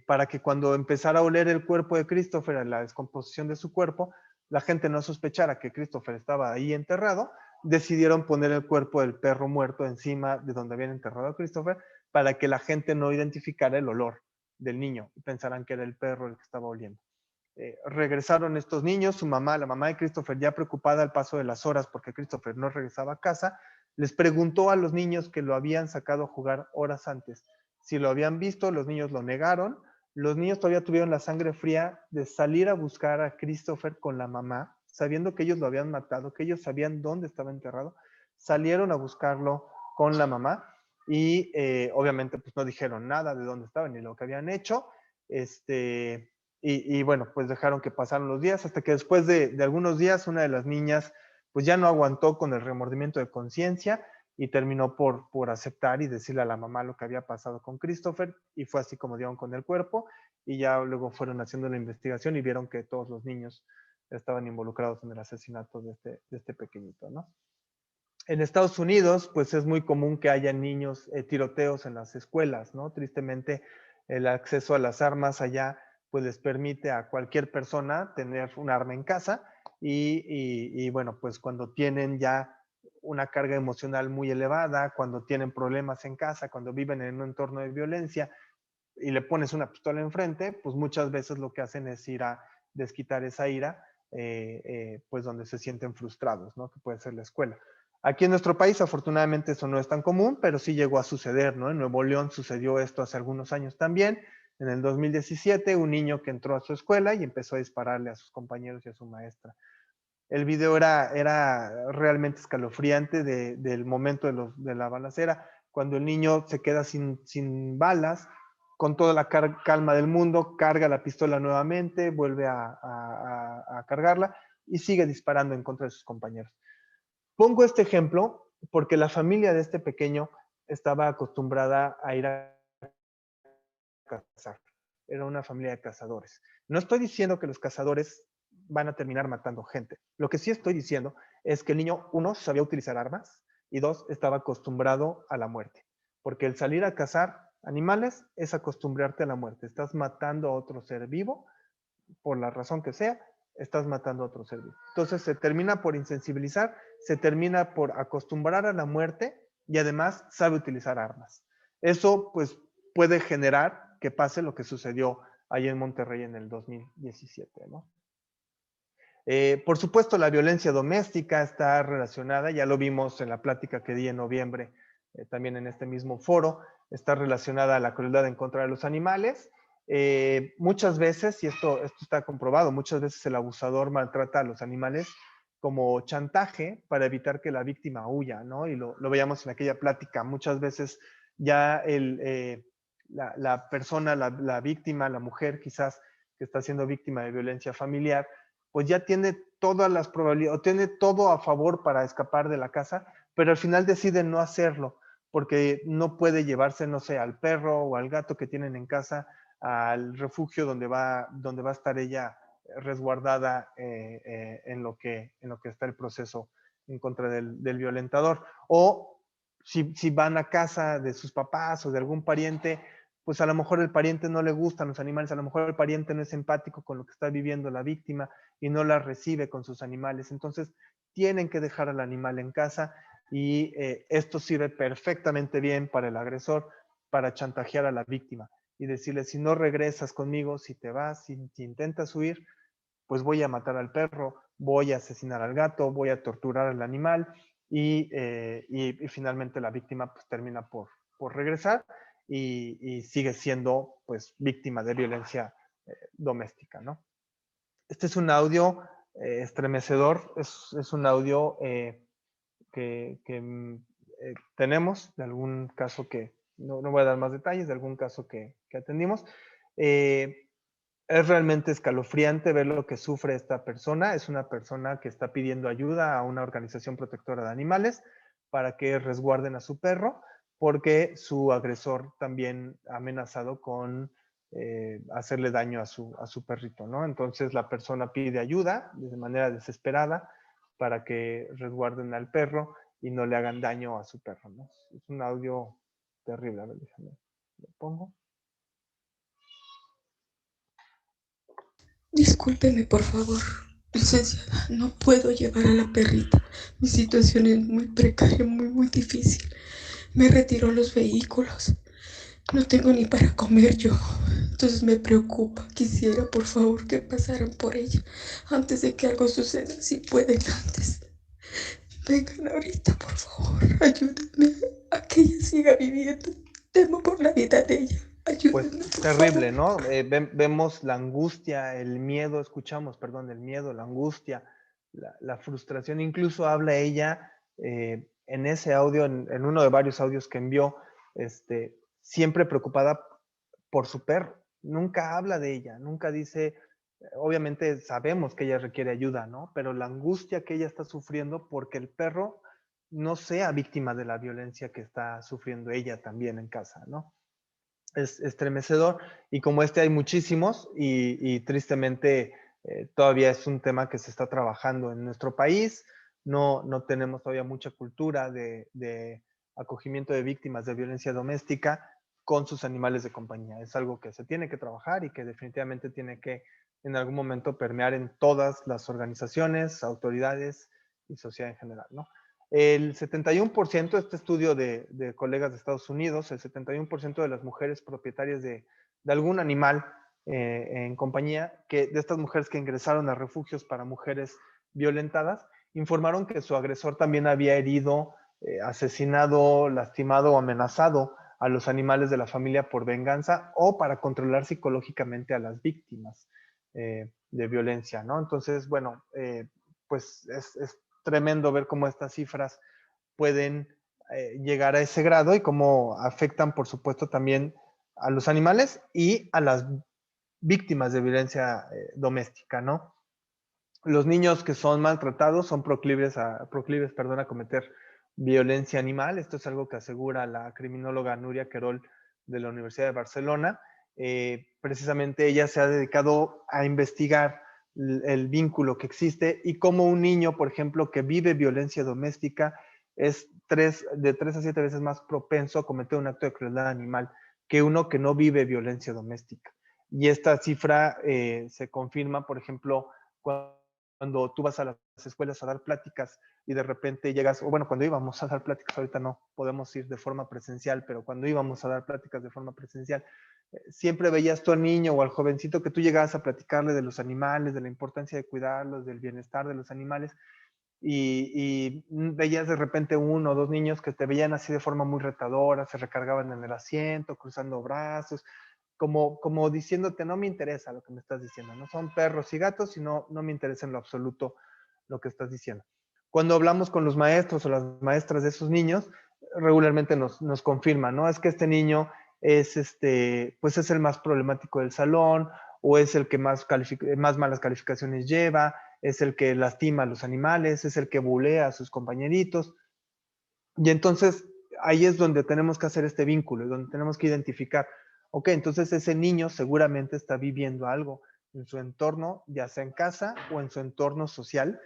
para que cuando empezara a oler el cuerpo de Christopher, la descomposición de su cuerpo, la gente no sospechara que Christopher estaba ahí enterrado, decidieron poner el cuerpo del perro muerto encima de donde habían enterrado a Christopher para que la gente no identificara el olor del niño y pensaran que era el perro el que estaba oliendo. Regresaron estos niños, su mamá, la mamá de Christopher, ya preocupada al paso de las horas porque Christopher no regresaba a casa, les preguntó a los niños que lo habían sacado a jugar horas antes si lo habían visto. Los niños lo negaron. Los niños todavía tuvieron la sangre fría de salir a buscar a Christopher con la mamá, sabiendo que ellos lo habían matado, que ellos sabían dónde estaba enterrado. Salieron a buscarlo con la mamá y obviamente pues no dijeron nada de dónde estaba ni lo que habían hecho. Y bueno, pues dejaron que pasaran los días hasta que después de algunos días una de las niñas pues ya no aguantó con el remordimiento de conciencia y terminó por aceptar y decirle a la mamá lo que había pasado con Christopher y fue así como dieron con el cuerpo y ya luego fueron haciendo la investigación y vieron que todos los niños estaban involucrados en el asesinato de este pequeñito, ¿no? En Estados Unidos, pues es muy común que haya niños, tiroteos en las escuelas, ¿no? Tristemente, el acceso a las armas allá, pues les permite a cualquier persona tener un arma en casa y bueno, pues cuando tienen ya una carga emocional muy elevada, cuando tienen problemas en casa, cuando viven en un entorno de violencia y le pones una pistola enfrente, pues muchas veces lo que hacen es ir a desquitar esa ira, pues donde se sienten frustrados, ¿no? Que puede ser la escuela. Aquí en nuestro país, afortunadamente, eso no es tan común, pero sí llegó a suceder, ¿no? En Nuevo León sucedió esto hace algunos años también. En el 2017, un niño que entró a su escuela y empezó a dispararle a sus compañeros y a su maestra. El video era realmente escalofriante del momento de la balacera, cuando el niño se queda sin balas, con toda la calma del mundo, carga la pistola nuevamente, vuelve a cargarla y sigue disparando en contra de sus compañeros. Pongo este ejemplo porque la familia de este pequeño estaba acostumbrada a ir a cazar. Era una familia de cazadores. No estoy diciendo que los cazadores van a terminar matando gente. Lo que sí estoy diciendo es que el niño, uno, sabía utilizar armas y dos, estaba acostumbrado a la muerte. Porque el salir a cazar animales es acostumbrarte a la muerte. Estás matando a otro ser vivo, por la razón que sea, estás matando a otro ser vivo. Entonces se termina por insensibilizar, se termina por acostumbrar a la muerte y además sabe utilizar armas. Eso pues puede generar que pase lo que sucedió ahí en Monterrey en el 2017, ¿no? Por supuesto, la violencia doméstica está relacionada, ya lo vimos en la plática que di en noviembre, también en este mismo foro, está relacionada a la crueldad en contra de los animales. Muchas veces, y esto está comprobado, muchas veces el abusador maltrata a los animales como chantaje para evitar que la víctima huya, ¿no? Y lo veíamos en aquella plática. Muchas veces ya la persona, la víctima, la mujer quizás que está siendo víctima de violencia familiar, pues ya tiene todas las probabilidades, o tiene todo a favor para escapar de la casa, pero al final decide no hacerlo, porque no puede llevarse, no sé, al perro o al gato que tienen en casa al refugio donde va a estar ella resguardada en lo que está el proceso en contra del violentador. O si van a casa de sus papás o de algún pariente, pues a lo mejor el pariente no le gustan los animales, a lo mejor el pariente no es empático con lo que está viviendo la víctima y no la recibe con sus animales. Entonces, tienen que dejar al animal en casa y esto sirve perfectamente bien para el agresor, para chantajear a la víctima y decirle, si no regresas conmigo, si te vas, si intentas huir, pues voy a matar al perro, voy a asesinar al gato, voy a torturar al animal y finalmente la víctima pues termina por regresar y sigue siendo pues víctima de violencia doméstica, ¿no? Este es un audio estremecedor, es un audio que tenemos de algún caso que, no voy a dar más detalles, de algún caso que atendimos. Es realmente escalofriante ver lo que sufre esta persona. Es una persona que está pidiendo ayuda a una organización protectora de animales para que resguarden a su perro, porque su agresor también ha amenazado con hacerle daño a su perrito, ¿no? Entonces la persona pide ayuda de manera desesperada para que resguarden al perro y no le hagan daño a su perro, ¿no? Es un audio terrible. A ver, déjame, lo pongo. Discúlpeme, por favor. Licenciada, no puedo llevar a la perrita. Mi situación es muy precaria, muy difícil. Me retiró los vehículos. No tengo ni para comer yo. Entonces me preocupa. Quisiera, por favor, que pasaran por ella antes de que algo suceda. Si pueden antes. Vengan ahorita, por favor. Ayúdenme a que ella siga viviendo. Temo por la vida de ella. Pues Ayúdenme, por terrible, favor. ¿no? Vemos la angustia, el miedo, escuchamos, perdón, el miedo, la angustia, la frustración. Incluso habla ella en ese audio, en uno de varios audios que envió, siempre preocupada por su perro. Nunca habla de ella, nunca dice, obviamente sabemos que ella requiere ayuda, ¿no? Pero la angustia que ella está sufriendo porque el perro no sea víctima de la violencia que está sufriendo ella también en casa, ¿no? Es estremecedor y como este hay muchísimos y tristemente todavía es un tema que se está trabajando en nuestro país. No tenemos todavía mucha cultura de acogimiento de víctimas de violencia doméstica con sus animales de compañía. Es algo que se tiene que trabajar y que definitivamente tiene que en algún momento permear en todas las organizaciones, autoridades y sociedad en general, ¿no? El 71%, este estudio de colegas de Estados Unidos, el 71% de las mujeres propietarias de algún animal en compañía, de estas mujeres que ingresaron a refugios para mujeres violentadas, informaron que su agresor también había herido, asesinado, lastimado o amenazado a los animales de la familia por venganza o para controlar psicológicamente a las víctimas de violencia, ¿no? Entonces, bueno, pues es tremendo ver cómo estas cifras pueden llegar a ese grado y cómo afectan, por supuesto, también a los animales y a las víctimas de violencia doméstica, ¿no? Los niños que son maltratados son proclives a cometer violencia animal. Esto es algo que asegura la criminóloga Nuria Querol de la Universidad de Barcelona. Precisamente ella se ha dedicado a investigar el vínculo que existe y cómo un niño, por ejemplo, que vive violencia doméstica es de 3 a 7 veces más propenso a cometer un acto de crueldad animal que uno que no vive violencia doméstica. Y esta cifra se confirma, por ejemplo, cuando tú vas a las escuelas a dar pláticas y de repente llegas, o bueno, cuando íbamos a dar pláticas, ahorita no podemos ir de forma presencial, pero cuando íbamos a dar pláticas de forma presencial, siempre veías tú al niño o al jovencito que tú llegabas a platicarle de los animales, de la importancia de cuidarlos, del bienestar de los animales, y veías de repente uno o dos niños que te veían así de forma muy retadora, se recargaban en el asiento, cruzando brazos, como diciéndote, no me interesa lo que me estás diciendo, no son perros y gatos, y no me interesa en lo absoluto lo que estás diciendo. Cuando hablamos con los maestros o las maestras de esos niños, regularmente nos confirman, ¿no? Es que este niño pues es el más problemático del salón, o es el que más malas calificaciones lleva, es el que lastima a los animales, es el que bulea a sus compañeritos. Y entonces ahí es donde tenemos que hacer este vínculo, donde tenemos que identificar, ok, entonces ese niño seguramente está viviendo algo en su entorno, ya sea en casa o en su entorno social,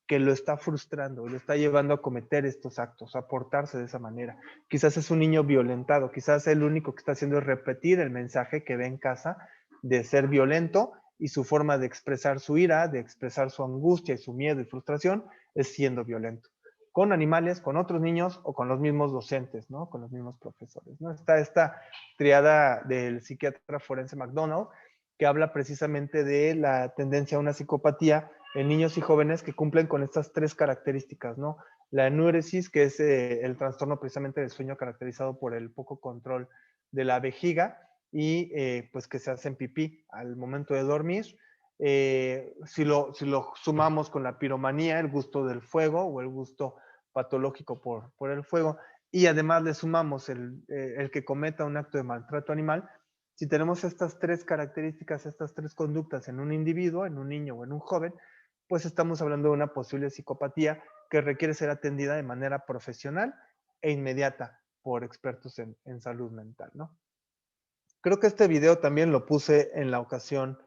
que lo está frustrando, lo está llevando a cometer estos actos, a portarse de esa manera. Quizás es un niño violentado, quizás el único que está haciendo es repetir el mensaje que ve en casa de ser violento, y su forma de expresar su ira, de expresar su angustia y su miedo y frustración es siendo violento. Con animales, con otros niños o con los mismos docentes, ¿no? Con los mismos profesores, ¿no? Está esta triada del psiquiatra forense McDonald, que habla precisamente de la tendencia a una psicopatía en niños y jóvenes que cumplen con estas tres características, ¿no? La enuresis, que es el trastorno precisamente del sueño caracterizado por el poco control de la vejiga, y pues que se hacen pipí al momento de dormir. Si lo sumamos con la piromanía, el gusto del fuego o el gusto patológico por el fuego, y además le sumamos el que cometa un acto de maltrato animal, si tenemos estas tres características, estas tres conductas en un individuo, en un niño o en un joven, pues estamos hablando de una posible psicopatía que requiere ser atendida de manera profesional e inmediata por expertos en salud mental, ¿no? Creo que este video también lo puse en la ocasión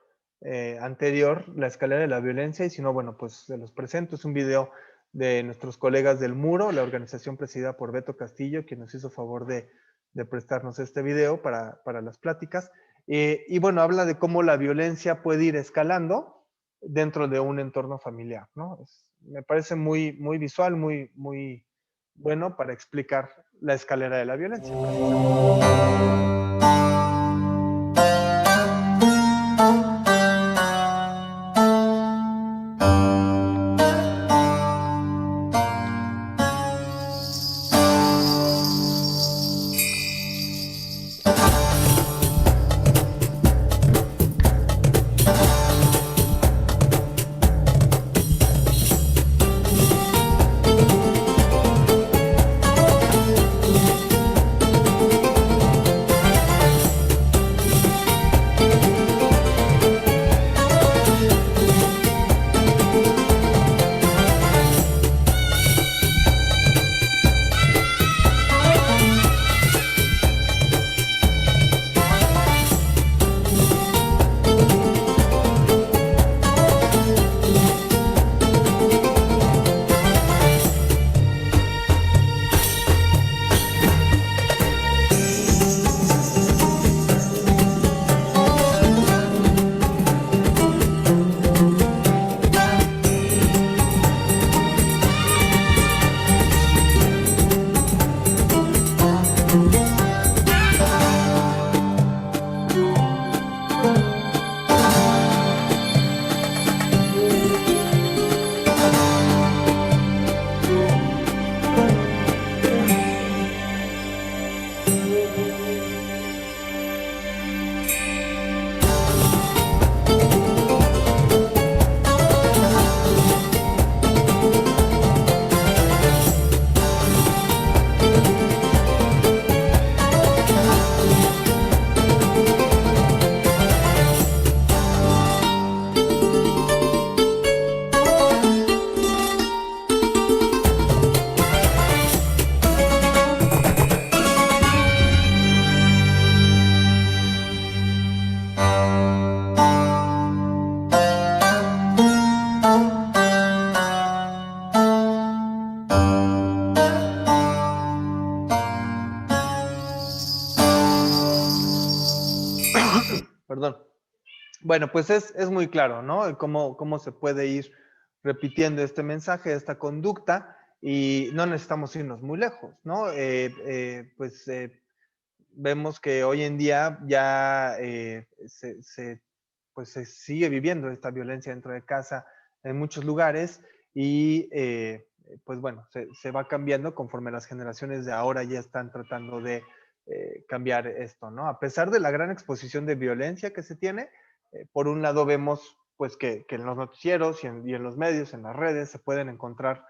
anterior, la escalera de la violencia, y si no, bueno, pues se los presento. Es un video de nuestros colegas del Muro, la organización presidida por Beto Castillo, quien nos hizo favor de prestarnos este video para las pláticas. Y bueno, habla de cómo la violencia puede ir escalando dentro de un entorno familiar, ¿no? Me parece muy, muy visual, muy, muy bueno para explicar la escalera de la violencia. Perdón. Bueno, pues es muy claro, ¿no? Cómo se puede ir repitiendo este mensaje, esta conducta. y no necesitamos irnos muy lejos, ¿no? Vemos que hoy en día ya pues se sigue viviendo esta violencia dentro de casa en muchos lugares y pues bueno, se va cambiando conforme las generaciones de ahora ya están tratando de cambiar esto, ¿no? A pesar de la gran exposición de violencia que se tiene, por un lado vemos pues que en los noticieros y en los medios, en las redes, se pueden encontrar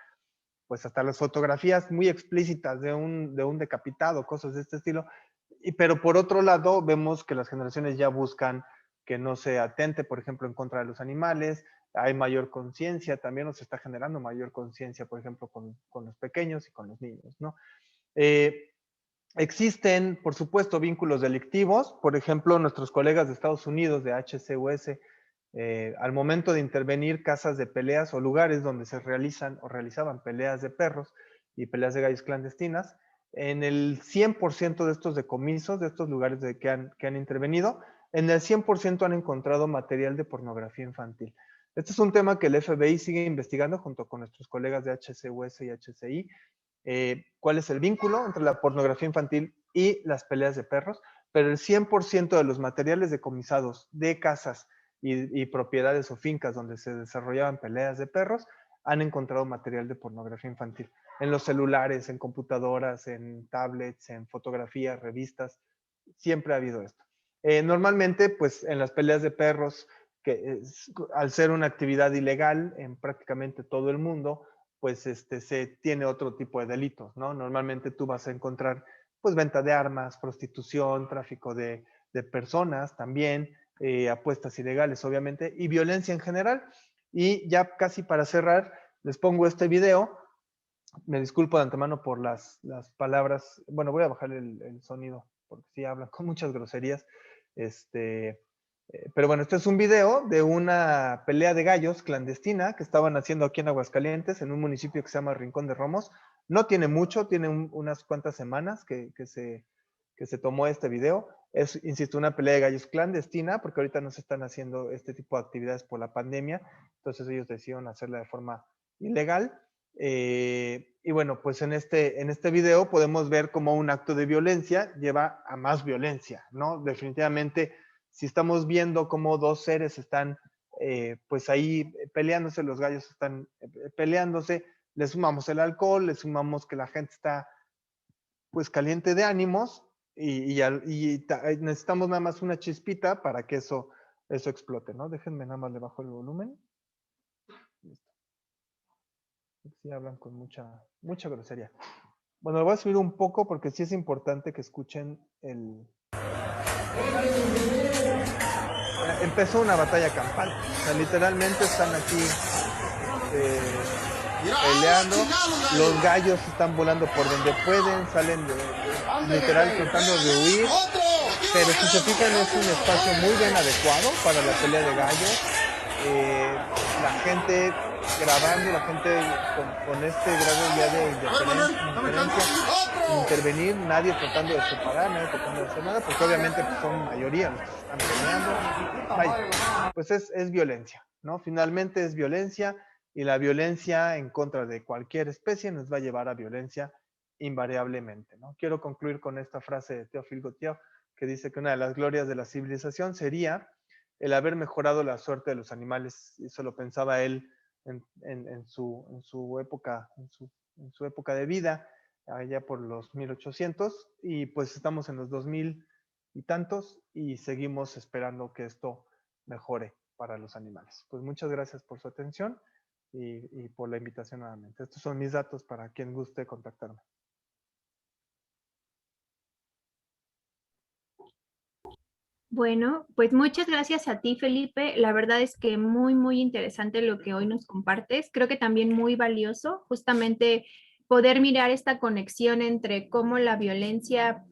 pues hasta las fotografías muy explícitas de un decapitado, cosas de este estilo. Pero por otro lado, vemos que las generaciones ya buscan que no se atente, por ejemplo, en contra de los animales, hay mayor conciencia, también nos está generando mayor conciencia, por ejemplo, con los pequeños y con los niños, ¿no? Existen, por supuesto, vínculos delictivos, por ejemplo, nuestros colegas de Estados Unidos, de HCUS, al momento de intervenir casas de peleas o lugares donde se realizan o realizaban peleas de perros y peleas de gallos clandestinas, en el 100% de estos decomisos, de estos lugares que han intervenido, en el 100% han encontrado material de pornografía infantil. Este es un tema que el FBI sigue investigando junto con nuestros colegas de HCUS y HCI. ¿Cuál es el vínculo entre la pornografía infantil y las peleas de perros? Pero el 100% de los materiales decomisados de casas y propiedades o fincas donde se desarrollaban peleas de perros han encontrado material de pornografía infantil. En los celulares, en computadoras, en tablets, en fotografías, revistas, siempre ha habido esto. Normalmente, pues en las peleas de perros, al ser una actividad ilegal en prácticamente todo el mundo, pues se tiene otro tipo de delitos, ¿no? Normalmente tú vas a encontrar, pues, venta de armas, prostitución, tráfico de personas también, apuestas ilegales, obviamente, y violencia en general. Y ya casi para cerrar, les pongo este video. Me disculpo de antemano por las palabras. Bueno, voy a bajar el sonido, porque sí hablan con muchas groserías. Pero bueno, este es un video de una pelea de gallos clandestina que estaban haciendo aquí en Aguascalientes, en un municipio que se llama Rincón de Romos. No tiene mucho, tiene unas cuantas semanas que se tomó este video. Es, insisto, una pelea de gallos clandestina, porque ahorita no se están haciendo este tipo de actividades por la pandemia, entonces ellos decidieron hacerla de forma ilegal. Y bueno, pues en este video podemos ver cómo un acto de violencia lleva a más violencia, ¿no? Definitivamente, si estamos viendo cómo dos seres están pues ahí peleándose, los gallos están peleándose, le sumamos el alcohol, le sumamos que la gente está pues caliente de ánimos y necesitamos nada más una chispita para que eso explote, ¿no? Déjenme nada más le bajo el volumen. Listo. Sí hablan con mucha grosería. Bueno, lo voy a subir un poco porque sí es importante que escuchen el... Empezó una batalla campal. O sea, literalmente están aquí peleando. Los gallos están volando por donde pueden, salen literal tratando de huir. Pero si se fijan, es un espacio muy bien adecuado para la pelea de gallos. La gente grabando, la gente con este grado ya de indiferencia, intervenir, nadie tratando de separar, nadie tratando de hacer nada, porque obviamente pues, son mayoría los que están peleando. Vaya, pues es violencia, ¿no? Finalmente es violencia y la violencia en contra de cualquier especie nos va a llevar a violencia invariablemente, ¿no? Quiero concluir con esta frase de Théophile Gautier que dice que una de las glorias de la civilización sería el haber mejorado la suerte de los animales. Eso lo pensaba él en su época de vida, allá por los 1800, y pues estamos en los 2000 y tantos, y seguimos esperando que esto mejore para los animales. Pues muchas gracias por su atención y por la invitación nuevamente. Estos son mis datos para quien guste contactarme. Bueno, pues muchas gracias a ti, Felipe. La verdad es que muy, muy interesante lo que hoy nos compartes. Creo que también muy valioso justamente poder mirar esta conexión entre cómo la violencia,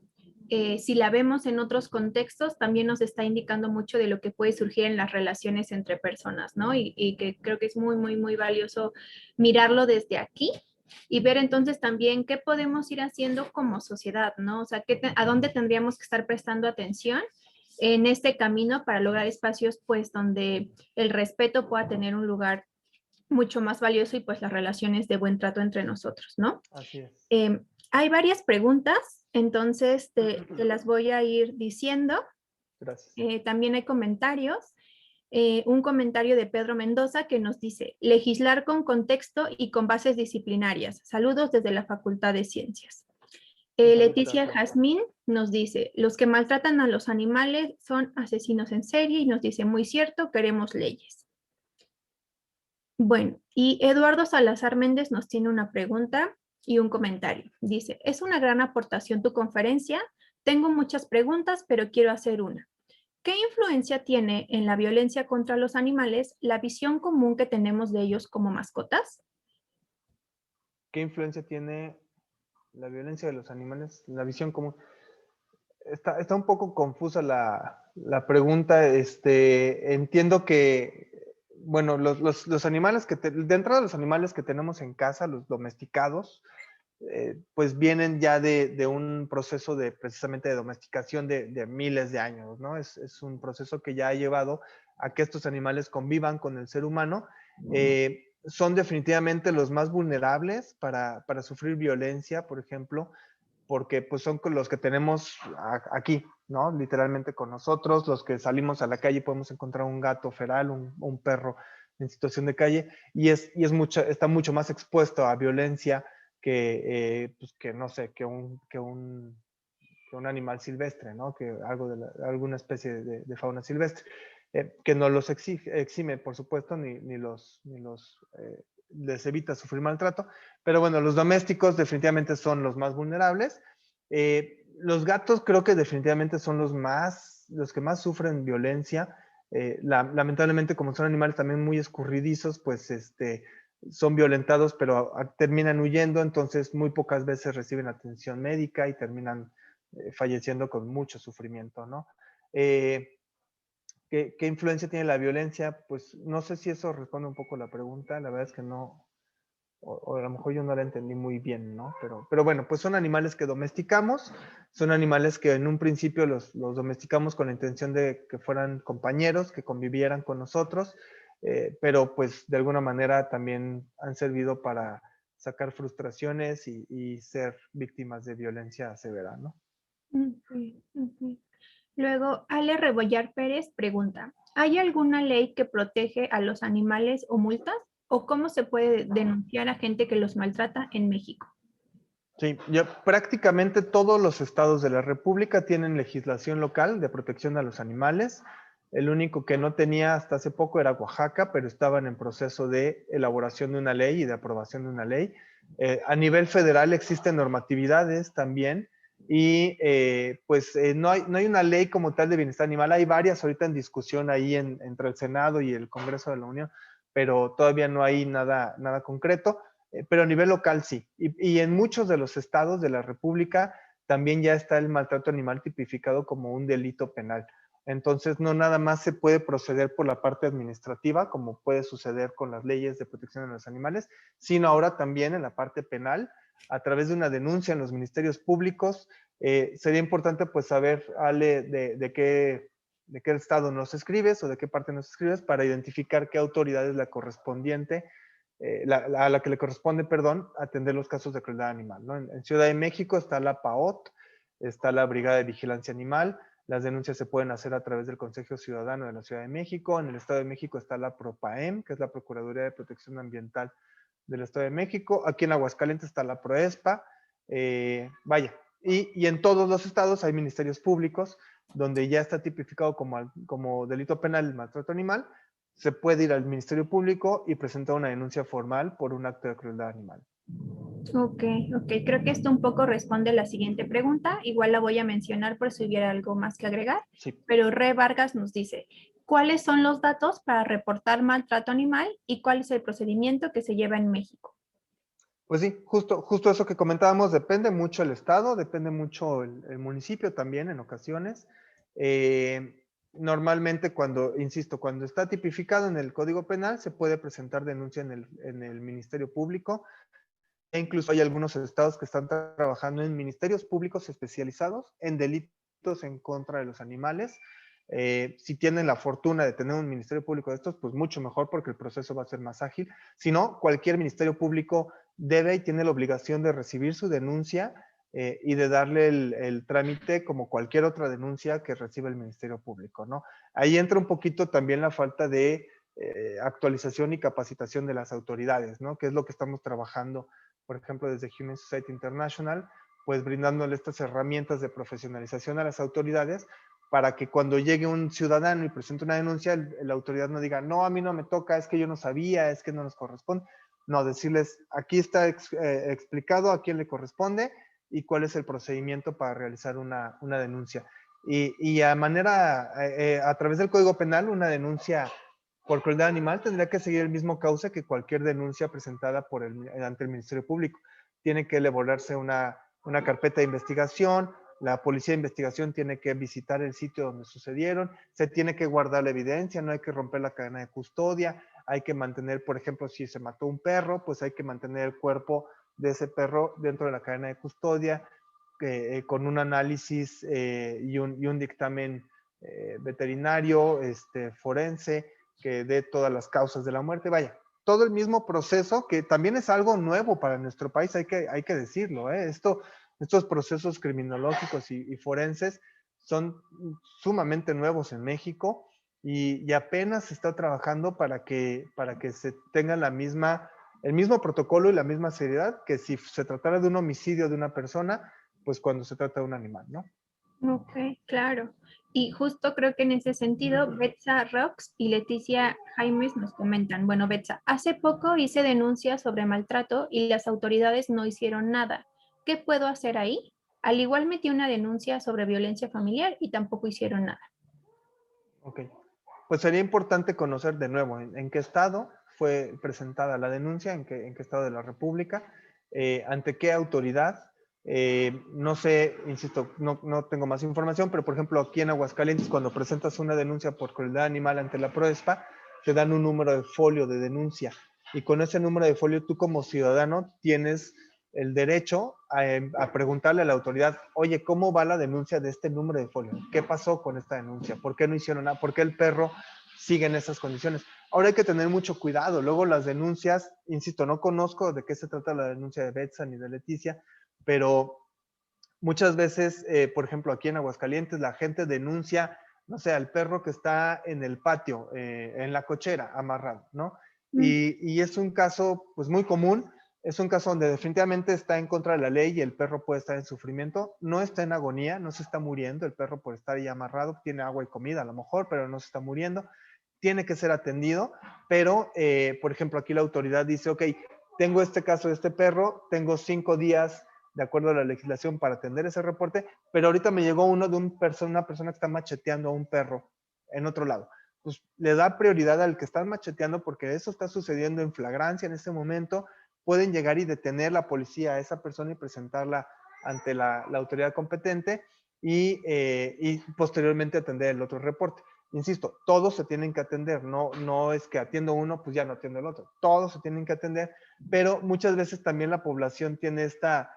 si la vemos en otros contextos, también nos está indicando mucho de lo que puede surgir en las relaciones entre personas, ¿no? Y que creo que es muy, muy, muy valioso mirarlo desde aquí y ver entonces también qué podemos ir haciendo como sociedad, ¿no? O sea, a dónde tendríamos que estar prestando atención en este camino para lograr espacios pues donde el respeto pueda tener un lugar mucho más valioso y pues las relaciones de buen trato entre nosotros, ¿no? Así es. Hay varias preguntas, entonces te las voy a ir diciendo. Gracias. También hay comentarios. Un comentario de Pedro Mendoza que nos dice, legislar con contexto y con bases disciplinarias. Saludos desde la Facultad de Ciencias. Leticia Jazmín nos dice, los que maltratan a los animales son asesinos en serie y nos dice, muy cierto, queremos leyes. Bueno, y Eduardo Salazar Méndez nos tiene una pregunta y un comentario. Dice, es una gran aportación tu conferencia. Tengo muchas preguntas, pero quiero hacer una. ¿Qué influencia tiene en la violencia contra los animales la visión común que tenemos de ellos como mascotas? ¿Qué influencia tiene la violencia de los animales en la visión común? Está un poco confusa la pregunta. Entiendo que, bueno, los animales de entrada los animales que tenemos en casa, los domesticados, pues vienen ya de un proceso precisamente de domesticación de miles de años, ¿no? Es un proceso que ya ha llevado a que estos animales convivan con el ser humano. Son definitivamente los más vulnerables para sufrir violencia, por ejemplo, porque pues son los que tenemos aquí, ¿no? Literalmente con nosotros, los que salimos a la calle podemos encontrar un gato feral, un perro en situación de calle, y está mucho más expuesto a violencia pues que no sé, que un animal silvestre, ¿no? Que alguna especie de fauna silvestre, que no los exime, por supuesto, ni les evita sufrir maltrato, pero bueno, los domésticos definitivamente son los más vulnerables. Los gatos creo que definitivamente son los que más sufren violencia. Lamentablemente, como son animales también muy escurridizos, pues son violentados, pero terminan huyendo, entonces muy pocas veces reciben atención médica y terminan falleciendo con mucho sufrimiento, ¿no? ¿Qué influencia tiene la violencia? Pues no sé si eso responde un poco a la pregunta, la verdad es que no, o a lo mejor yo no la entendí muy bien, ¿no? Pero bueno, pues son animales que domesticamos, son animales que en un principio los domesticamos con la intención de que fueran compañeros, que convivieran con nosotros, pero pues de alguna manera también han servido para sacar frustraciones y ser víctimas de violencia severa, ¿no? Okay, okay. Luego, Ale Rebollar Pérez pregunta, ¿hay alguna ley que protege a los animales o multas? ¿O cómo se puede denunciar a gente que los maltrata en México? Sí, ya prácticamente todos los estados de la República tienen legislación local de protección a los animales. El único que no tenía hasta hace poco era Oaxaca, pero estaban en proceso de elaboración de una ley y de aprobación de una ley. A nivel federal existen normatividades también y no hay una ley como tal de bienestar animal. Hay varias ahorita en discusión ahí entre el Senado y el Congreso de la Unión, pero todavía no hay nada concreto. Pero a nivel local sí. Y en muchos de los estados de la República también ya está el maltrato animal tipificado como un delito penal. Entonces, no nada más se puede proceder por la parte administrativa, como puede suceder con las leyes de protección de los animales, sino ahora también en la parte penal, a través de una denuncia en los ministerios públicos. Sería importante pues saber, Ale, de qué estado nos escribes o de qué parte nos escribes para identificar qué autoridad es la correspondiente a la que le corresponde, perdón, atender los casos de crueldad animal, ¿no? En Ciudad de México está la PAOT, está la Brigada de Vigilancia Animal, las denuncias se pueden hacer a través del Consejo Ciudadano de la Ciudad de México, en el Estado de México está la PROPAEM, que es la Procuraduría de Protección Ambiental del Estado de México, aquí en Aguascalientes está la PROESPA, y en todos los estados hay ministerios públicos donde ya está tipificado como delito penal el maltrato animal. Se puede ir al Ministerio Público y presentar una denuncia formal por un acto de crueldad animal. Ok, creo que esto un poco responde a la siguiente pregunta. Igual la voy a mencionar por si hubiera algo más que agregar. Sí. Pero Re Vargas nos dice, ¿cuáles son los datos para reportar maltrato animal y cuál es el procedimiento que se lleva en México? Pues sí, justo eso que comentábamos, depende mucho el estado, depende mucho el municipio también en ocasiones. Normalmente cuando está tipificado en el Código Penal, se puede presentar denuncia en el Ministerio Público. E incluso hay algunos estados que están trabajando en ministerios públicos especializados en delitos en contra de los animales. Si tienen la fortuna de tener un ministerio público de estos, pues mucho mejor porque el proceso va a ser más ágil. Si no, cualquier ministerio público debe y tiene la obligación de recibir su denuncia y de darle el trámite como cualquier otra denuncia que recibe el Ministerio Público, ¿no? Ahí entra un poquito también la falta de actualización y capacitación de las autoridades, ¿no? Que es lo que estamos trabajando, por ejemplo, desde Human Society International, pues brindándole estas herramientas de profesionalización a las autoridades para que cuando llegue un ciudadano y presente una denuncia, la autoridad no diga, no, a mí no me toca, es que yo no sabía, es que no nos corresponde. No, decirles, aquí está explicado a quién le corresponde y cuál es el procedimiento para realizar una denuncia. Y a través del Código Penal, una denuncia por crueldad animal tendría que seguir el mismo cauce que cualquier denuncia presentada ante el Ministerio Público. Tiene que elaborarse una carpeta de investigación, la policía de investigación tiene que visitar el sitio donde sucedieron, se tiene que guardar la evidencia, no hay que romper la cadena de custodia, hay que mantener, por ejemplo, si se mató un perro, pues hay que mantener el cuerpo de ese perro dentro de la cadena de custodia, con un análisis y un dictamen veterinario, forense, que dé todas las causas de la muerte. Vaya, todo el mismo proceso, que también es algo nuevo para nuestro país, hay que decirlo, ¿eh? Estos procesos criminológicos y forenses son sumamente nuevos en México y apenas se está trabajando para que se tenga el mismo protocolo y la misma seriedad que si se tratara de un homicidio de una persona, pues cuando se trata de un animal, ¿no? Ok, claro. Y justo creo que en ese sentido, Betsa Rox y Leticia Jaimes nos comentan, bueno, Betsa, hace poco hice denuncia sobre maltrato y las autoridades no hicieron nada. ¿Qué puedo hacer ahí? Al igual metí una denuncia sobre violencia familiar y tampoco hicieron nada. Ok. Pues sería importante conocer de nuevo en qué estado fue presentada la denuncia, en qué estado de la República, ante qué autoridad. No sé, insisto, no tengo más información, pero por ejemplo aquí en Aguascalientes, cuando presentas una denuncia por crueldad animal ante la PROESPA, te dan un número de folio de denuncia. Y con ese número de folio tú como ciudadano tienes el derecho a preguntarle a la autoridad, oye, ¿cómo va la denuncia de este número de folio? ¿Qué pasó con esta denuncia? ¿Por qué no hicieron nada? ¿Por qué el perro sigue en esas condiciones? Ahora hay que tener mucho cuidado. Luego las denuncias, insisto, no conozco de qué se trata la denuncia de Betsa ni de Leticia, pero muchas veces, por ejemplo, aquí en Aguascalientes, la gente denuncia, no sé, al perro que está en el patio, en la cochera, amarrado, ¿no? Y es un caso, pues, muy común. Es un caso donde definitivamente está en contra de la ley y el perro puede estar en sufrimiento. No está en agonía, no se está muriendo el perro por estar ahí amarrado. Tiene agua y comida a lo mejor, pero no se está muriendo. Tiene que ser atendido, pero, por ejemplo, aquí la autoridad dice, ok, tengo este caso de este perro, tengo 5 días de acuerdo a la legislación para atender ese reporte, pero ahorita me llegó uno de una persona que está macheteando a un perro en otro lado. Pues le da prioridad al que están macheteando porque eso está sucediendo en flagrancia en este momento. Pueden llegar y detener la policía a esa persona y presentarla ante la autoridad competente y posteriormente atender el otro reporte. Insisto, todos se tienen que atender, no es que atiendo uno, pues ya no atiendo el otro. Todos se tienen que atender, pero muchas veces también la población tiene esta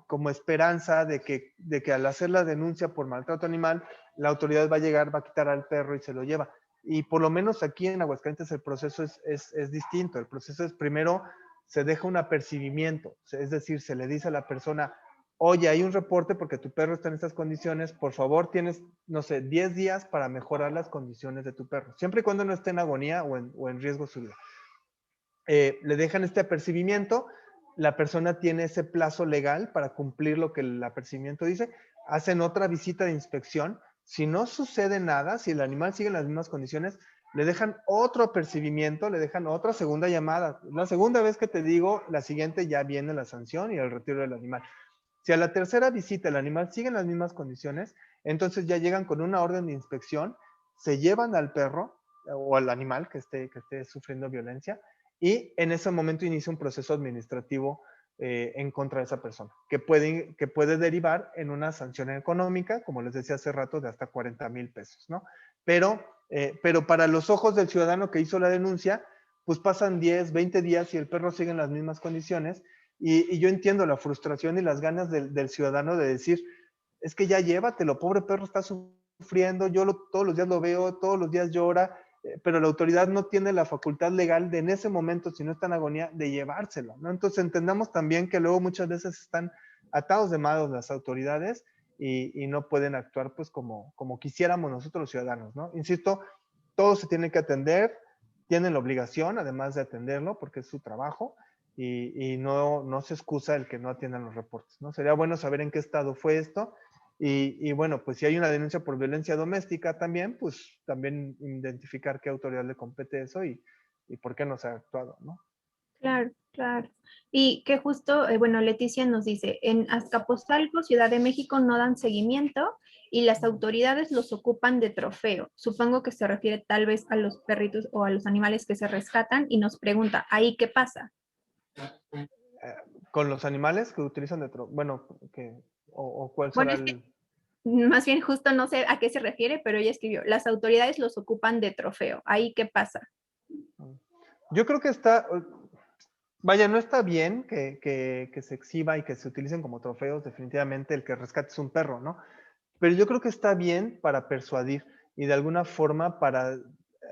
como esperanza de que al hacer la denuncia por maltrato animal, la autoridad va a llegar, va a quitar al perro y se lo lleva. Y por lo menos aquí en Aguascalientes el proceso es distinto. El proceso es primero se deja un apercibimiento, es decir, se le dice a la persona, oye, hay un reporte porque tu perro está en estas condiciones, por favor tienes, no sé, 10 días para mejorar las condiciones de tu perro, siempre y cuando no esté en agonía o en riesgo su vida. Le dejan este apercibimiento, la persona tiene ese plazo legal para cumplir lo que el apercibimiento dice, hacen otra visita de inspección, si no sucede nada, si el animal sigue en las mismas condiciones, le dejan otro apercibimiento, le dejan otra segunda llamada. La segunda vez que te digo, la siguiente ya viene la sanción y el retiro del animal. Si a la tercera visita el animal sigue en las mismas condiciones, entonces ya llegan con una orden de inspección, se llevan al perro o al animal que esté sufriendo violencia, y en ese momento inicia un proceso administrativo en contra de esa persona, que puede derivar en una sanción económica, como les decía hace rato, de hasta 40,000 pesos, ¿no? Pero para los ojos del ciudadano que hizo la denuncia, pues pasan 10, 20 días y el perro sigue en las mismas condiciones, y yo entiendo la frustración y las ganas del ciudadano de decir, es que ya llévatelo, pobre perro está sufriendo sufriendo, todos los días lo veo, todos los días llora, pero la autoridad no tiene la facultad legal de en ese momento, si no está en agonía, de llevárselo, ¿no? Entonces entendamos también que luego muchas veces están atados de manos las autoridades y no pueden actuar pues como quisiéramos nosotros los ciudadanos, ¿no? Insisto, todo se tiene que atender, tienen la obligación además de atenderlo porque es su trabajo y no se excusa el que no atiendan los reportes, ¿no? Sería bueno saber en qué estado fue esto y bueno, pues si hay una denuncia por violencia doméstica también, pues también identificar qué autoridad le compete eso y por qué no se ha actuado, ¿no? Claro, claro. Y que justo, bueno, Leticia nos dice, en Azcapotzalco, Ciudad de México, no dan seguimiento y las autoridades los ocupan de trofeo. Supongo que se refiere tal vez a los perritos o a los animales que se rescatan y nos pregunta, ¿ahí qué pasa? Con los animales que utilizan bueno, cuál Bueno, será es que más bien justo no sé a qué se refiere, pero ella escribió, las autoridades los ocupan de trofeo. ¿Ahí qué pasa? Yo creo que vaya, no está bien que se exhiba y que se utilicen como trofeos, definitivamente el que rescate es un perro, ¿no? Pero yo creo que está bien para persuadir y de alguna forma para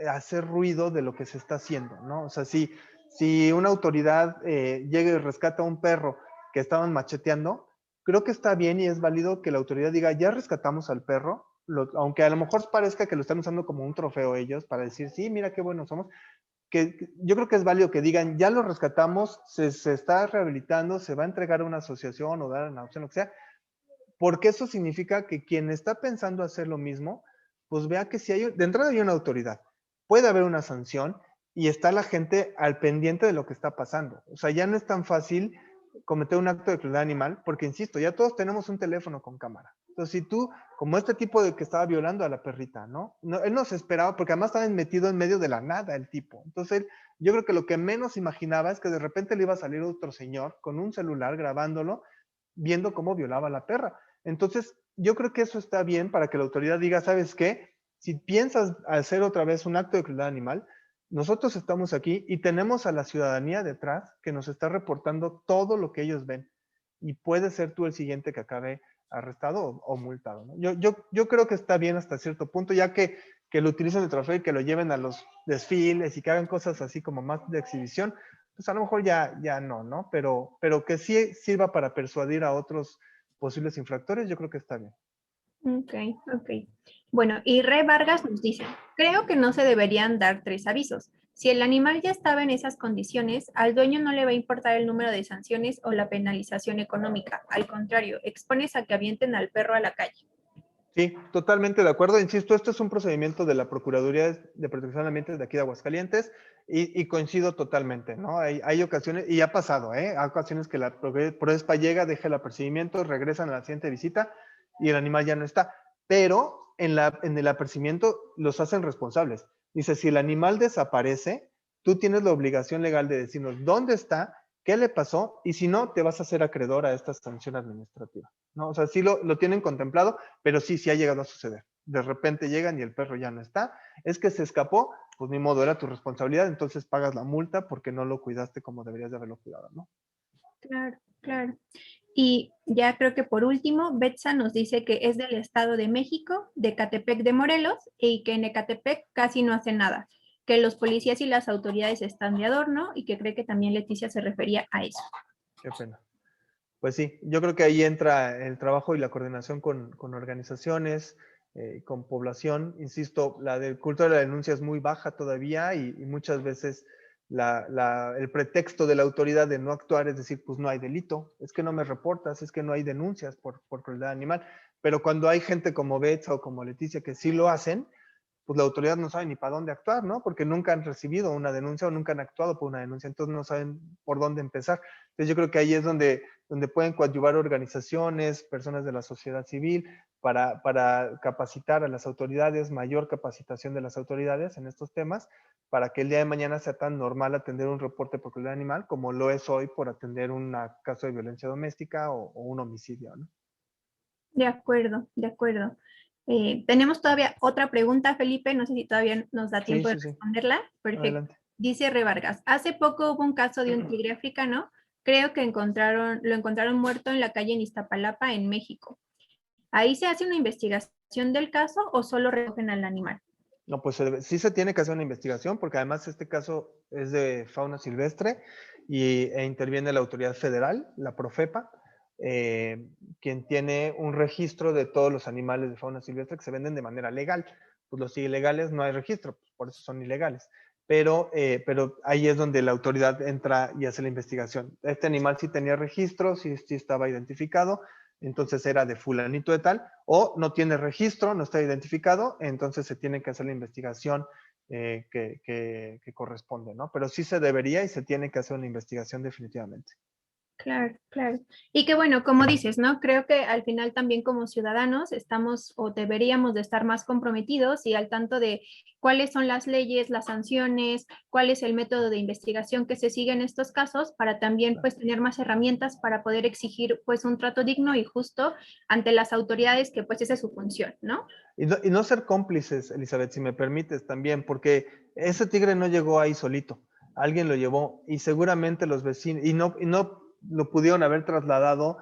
hacer ruido de lo que se está haciendo, ¿no? O sea, si una autoridad llega y rescata a un perro que estaban macheteando, creo que está bien y es válido que la autoridad diga, ya rescatamos al perro, aunque a lo mejor parezca que lo están usando como un trofeo ellos para decir, sí, mira qué buenos somos, que yo creo que es válido que digan, ya lo rescatamos, se está rehabilitando, se va a entregar a una asociación o dar una opción, lo que sea, porque eso significa que quien está pensando hacer lo mismo, pues vea que si de entrada hay una autoridad, puede haber una sanción y está la gente al pendiente de lo que está pasando. O sea, ya no es tan fácil cometer un acto de crueldad animal, porque insisto, ya todos tenemos un teléfono con cámara. Entonces, si tú, como este tipo de que estaba violando a la perrita, ¿no? Él no se esperaba, porque además estaba metido en medio de la nada el tipo. Entonces, yo creo que lo que menos imaginaba es que de repente le iba a salir otro señor con un celular grabándolo, viendo cómo violaba a la perra. Entonces, yo creo que eso está bien para que la autoridad diga, ¿sabes qué? Si piensas hacer otra vez un acto de crueldad animal, nosotros estamos aquí y tenemos a la ciudadanía detrás que nos está reportando todo lo que ellos ven. Y puede ser tú el siguiente que acabe arrestado o multado, ¿no? Yo creo que está bien hasta cierto punto, ya que lo utilicen de trofeo y que lo lleven a los desfiles y que hagan cosas así como más de exhibición, pues a lo mejor ya no, ¿no? Pero que sí sirva para persuadir a otros posibles infractores, yo creo que está bien. Ok, ok. Bueno, y Re Vargas nos dice, creo que no se deberían dar 3 avisos. Si el animal ya estaba en esas condiciones, al dueño no le va a importar el número de sanciones o la penalización económica. Al contrario, expones a que avienten al perro a la calle. Sí, totalmente de acuerdo. Insisto, esto es un procedimiento de la Procuraduría de Protección al Ambiente de aquí de Aguascalientes y coincido totalmente, ¿no? Hay ocasiones, y ha pasado, ¿eh? Hay ocasiones que la Prodespa llega, deja el apercibimiento, regresan a la siguiente visita y el animal ya no está. Pero en el apercibimiento los hacen responsables. Dice, si el animal desaparece, tú tienes la obligación legal de decirnos dónde está, qué le pasó, y si no, te vas a hacer acreedor a esta sanción administrativa, ¿no? O sea, sí lo tienen contemplado, pero sí ha llegado a suceder. De repente llegan y el perro ya no está. Es que se escapó, pues ni modo, era tu responsabilidad, entonces pagas la multa porque no lo cuidaste como deberías de haberlo cuidado, ¿no? Claro, claro. Y ya creo que por último, Betsa nos dice que es del Estado de México, de Ecatepec de Morelos, y que en Ecatepec casi no hace nada, que los policías y las autoridades están de adorno y que cree que también Leticia se refería a eso. Qué pena. Pues sí, yo creo que ahí entra el trabajo y la coordinación con organizaciones, con población. Insisto, la del culto de la denuncia es muy baja todavía y muchas veces el pretexto de la autoridad de no actuar es decir, pues no hay delito, es que no me reportas, es que no hay denuncias por crueldad animal. Pero cuando hay gente como Betsa o como Leticia que sí lo hacen, pues la autoridad no sabe ni para dónde actuar, ¿no? Porque nunca han recibido una denuncia o nunca han actuado por una denuncia, entonces no saben por dónde empezar. Entonces yo creo que ahí es donde pueden coadyuvar organizaciones, personas de la sociedad civil, para capacitar a las autoridades, mayor capacitación de las autoridades en estos temas, para que el día de mañana sea tan normal atender un reporte por crueldad animal como lo es hoy por atender un caso de violencia doméstica o un homicidio, ¿no? De acuerdo, de acuerdo. Tenemos todavía otra pregunta, Felipe, no sé si todavía nos da tiempo de Sí. responderla. Perfecto. Adelante. Dice Re Vargas, hace poco hubo un caso de un tigre africano, creo que lo encontraron muerto en la calle en Iztapalapa, en México. Ahí se hace una investigación del caso o solo recogen al animal? No, pues sí se tiene que hacer una investigación porque además este caso es de fauna silvestre e interviene la autoridad federal, la Profepa, quien tiene un registro de todos los animales de fauna silvestre que se venden de manera legal. Pues los ilegales no hay registro, pues por eso son ilegales. Pero ahí es donde la autoridad entra y hace la investigación. Este animal sí tenía registro, sí estaba identificado, entonces era de fulanito de tal, o no tiene registro, no está identificado, entonces se tiene que hacer la investigación que corresponde, ¿no? Pero sí se debería y se tiene que hacer una investigación definitivamente. Claro, claro. Y que bueno, como dices, ¿no? Creo que al final también como ciudadanos estamos o deberíamos de estar más comprometidos y al tanto de cuáles son las leyes, las sanciones, cuál es el método de investigación que se sigue en estos casos para también pues tener más herramientas para poder exigir pues un trato digno y justo ante las autoridades que pues esa es su función, ¿no? Y no ser cómplices, Elizabeth, si me permites también, porque ese tigre no llegó ahí solito, alguien lo llevó y seguramente los vecinos, y no lo pudieron haber trasladado,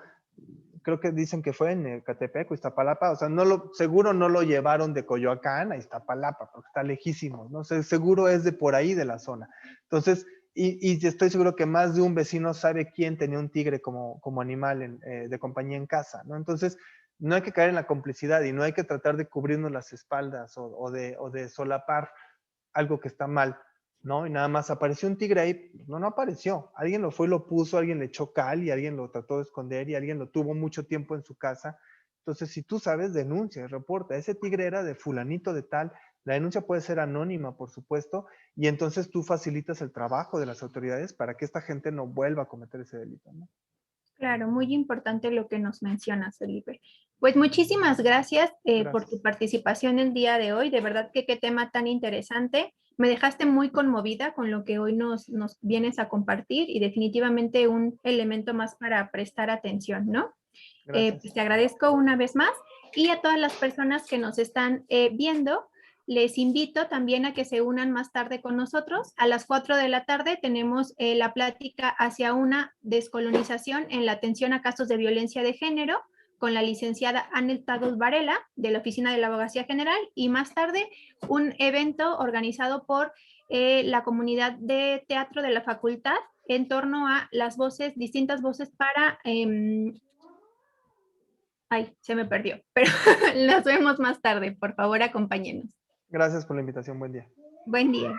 creo que dicen que fue en Ecatepec o Iztapalapa, o sea, seguro no lo llevaron de Coyoacán a Iztapalapa, porque está lejísimo, ¿no? Seguro es de por ahí de la zona. Entonces, y estoy seguro que más de un vecino sabe quién tenía un tigre como animal de compañía en casa, ¿no? Entonces, no hay que caer en la complicidad y no hay que tratar de cubrirnos las espaldas o de solapar algo que está mal, ¿no? Y nada más apareció un tigre ahí, no apareció. Alguien lo fue y lo puso, alguien le echó cal y alguien lo trató de esconder y alguien lo tuvo mucho tiempo en su casa. Entonces, si tú sabes, denuncia, reporta. Ese tigre era de fulanito de tal. La denuncia puede ser anónima, por supuesto, y entonces tú facilitas el trabajo de las autoridades para que esta gente no vuelva a cometer ese delito, ¿no? Claro, muy importante lo que nos mencionas, Felipe. Pues muchísimas gracias por tu Gracias. participación el día de hoy. De verdad que qué tema tan interesante. Me dejaste muy conmovida con lo que hoy nos vienes a compartir y definitivamente un elemento más para prestar atención, ¿no? Gracias. Pues te agradezco una vez más y a todas las personas que nos están viendo. Les invito también a que se unan más tarde con nosotros. A las 4 de la tarde tenemos la plática hacia una descolonización en la atención a casos de violencia de género con la licenciada Anel Tados Varela de la Oficina de la Abogacía General y más tarde un evento organizado por la comunidad de teatro de la facultad en torno a las voces, distintas voces para ay, se me perdió, pero nos vemos más tarde. Por favor, acompáñenos. Gracias por la invitación. Buen día. Buen día.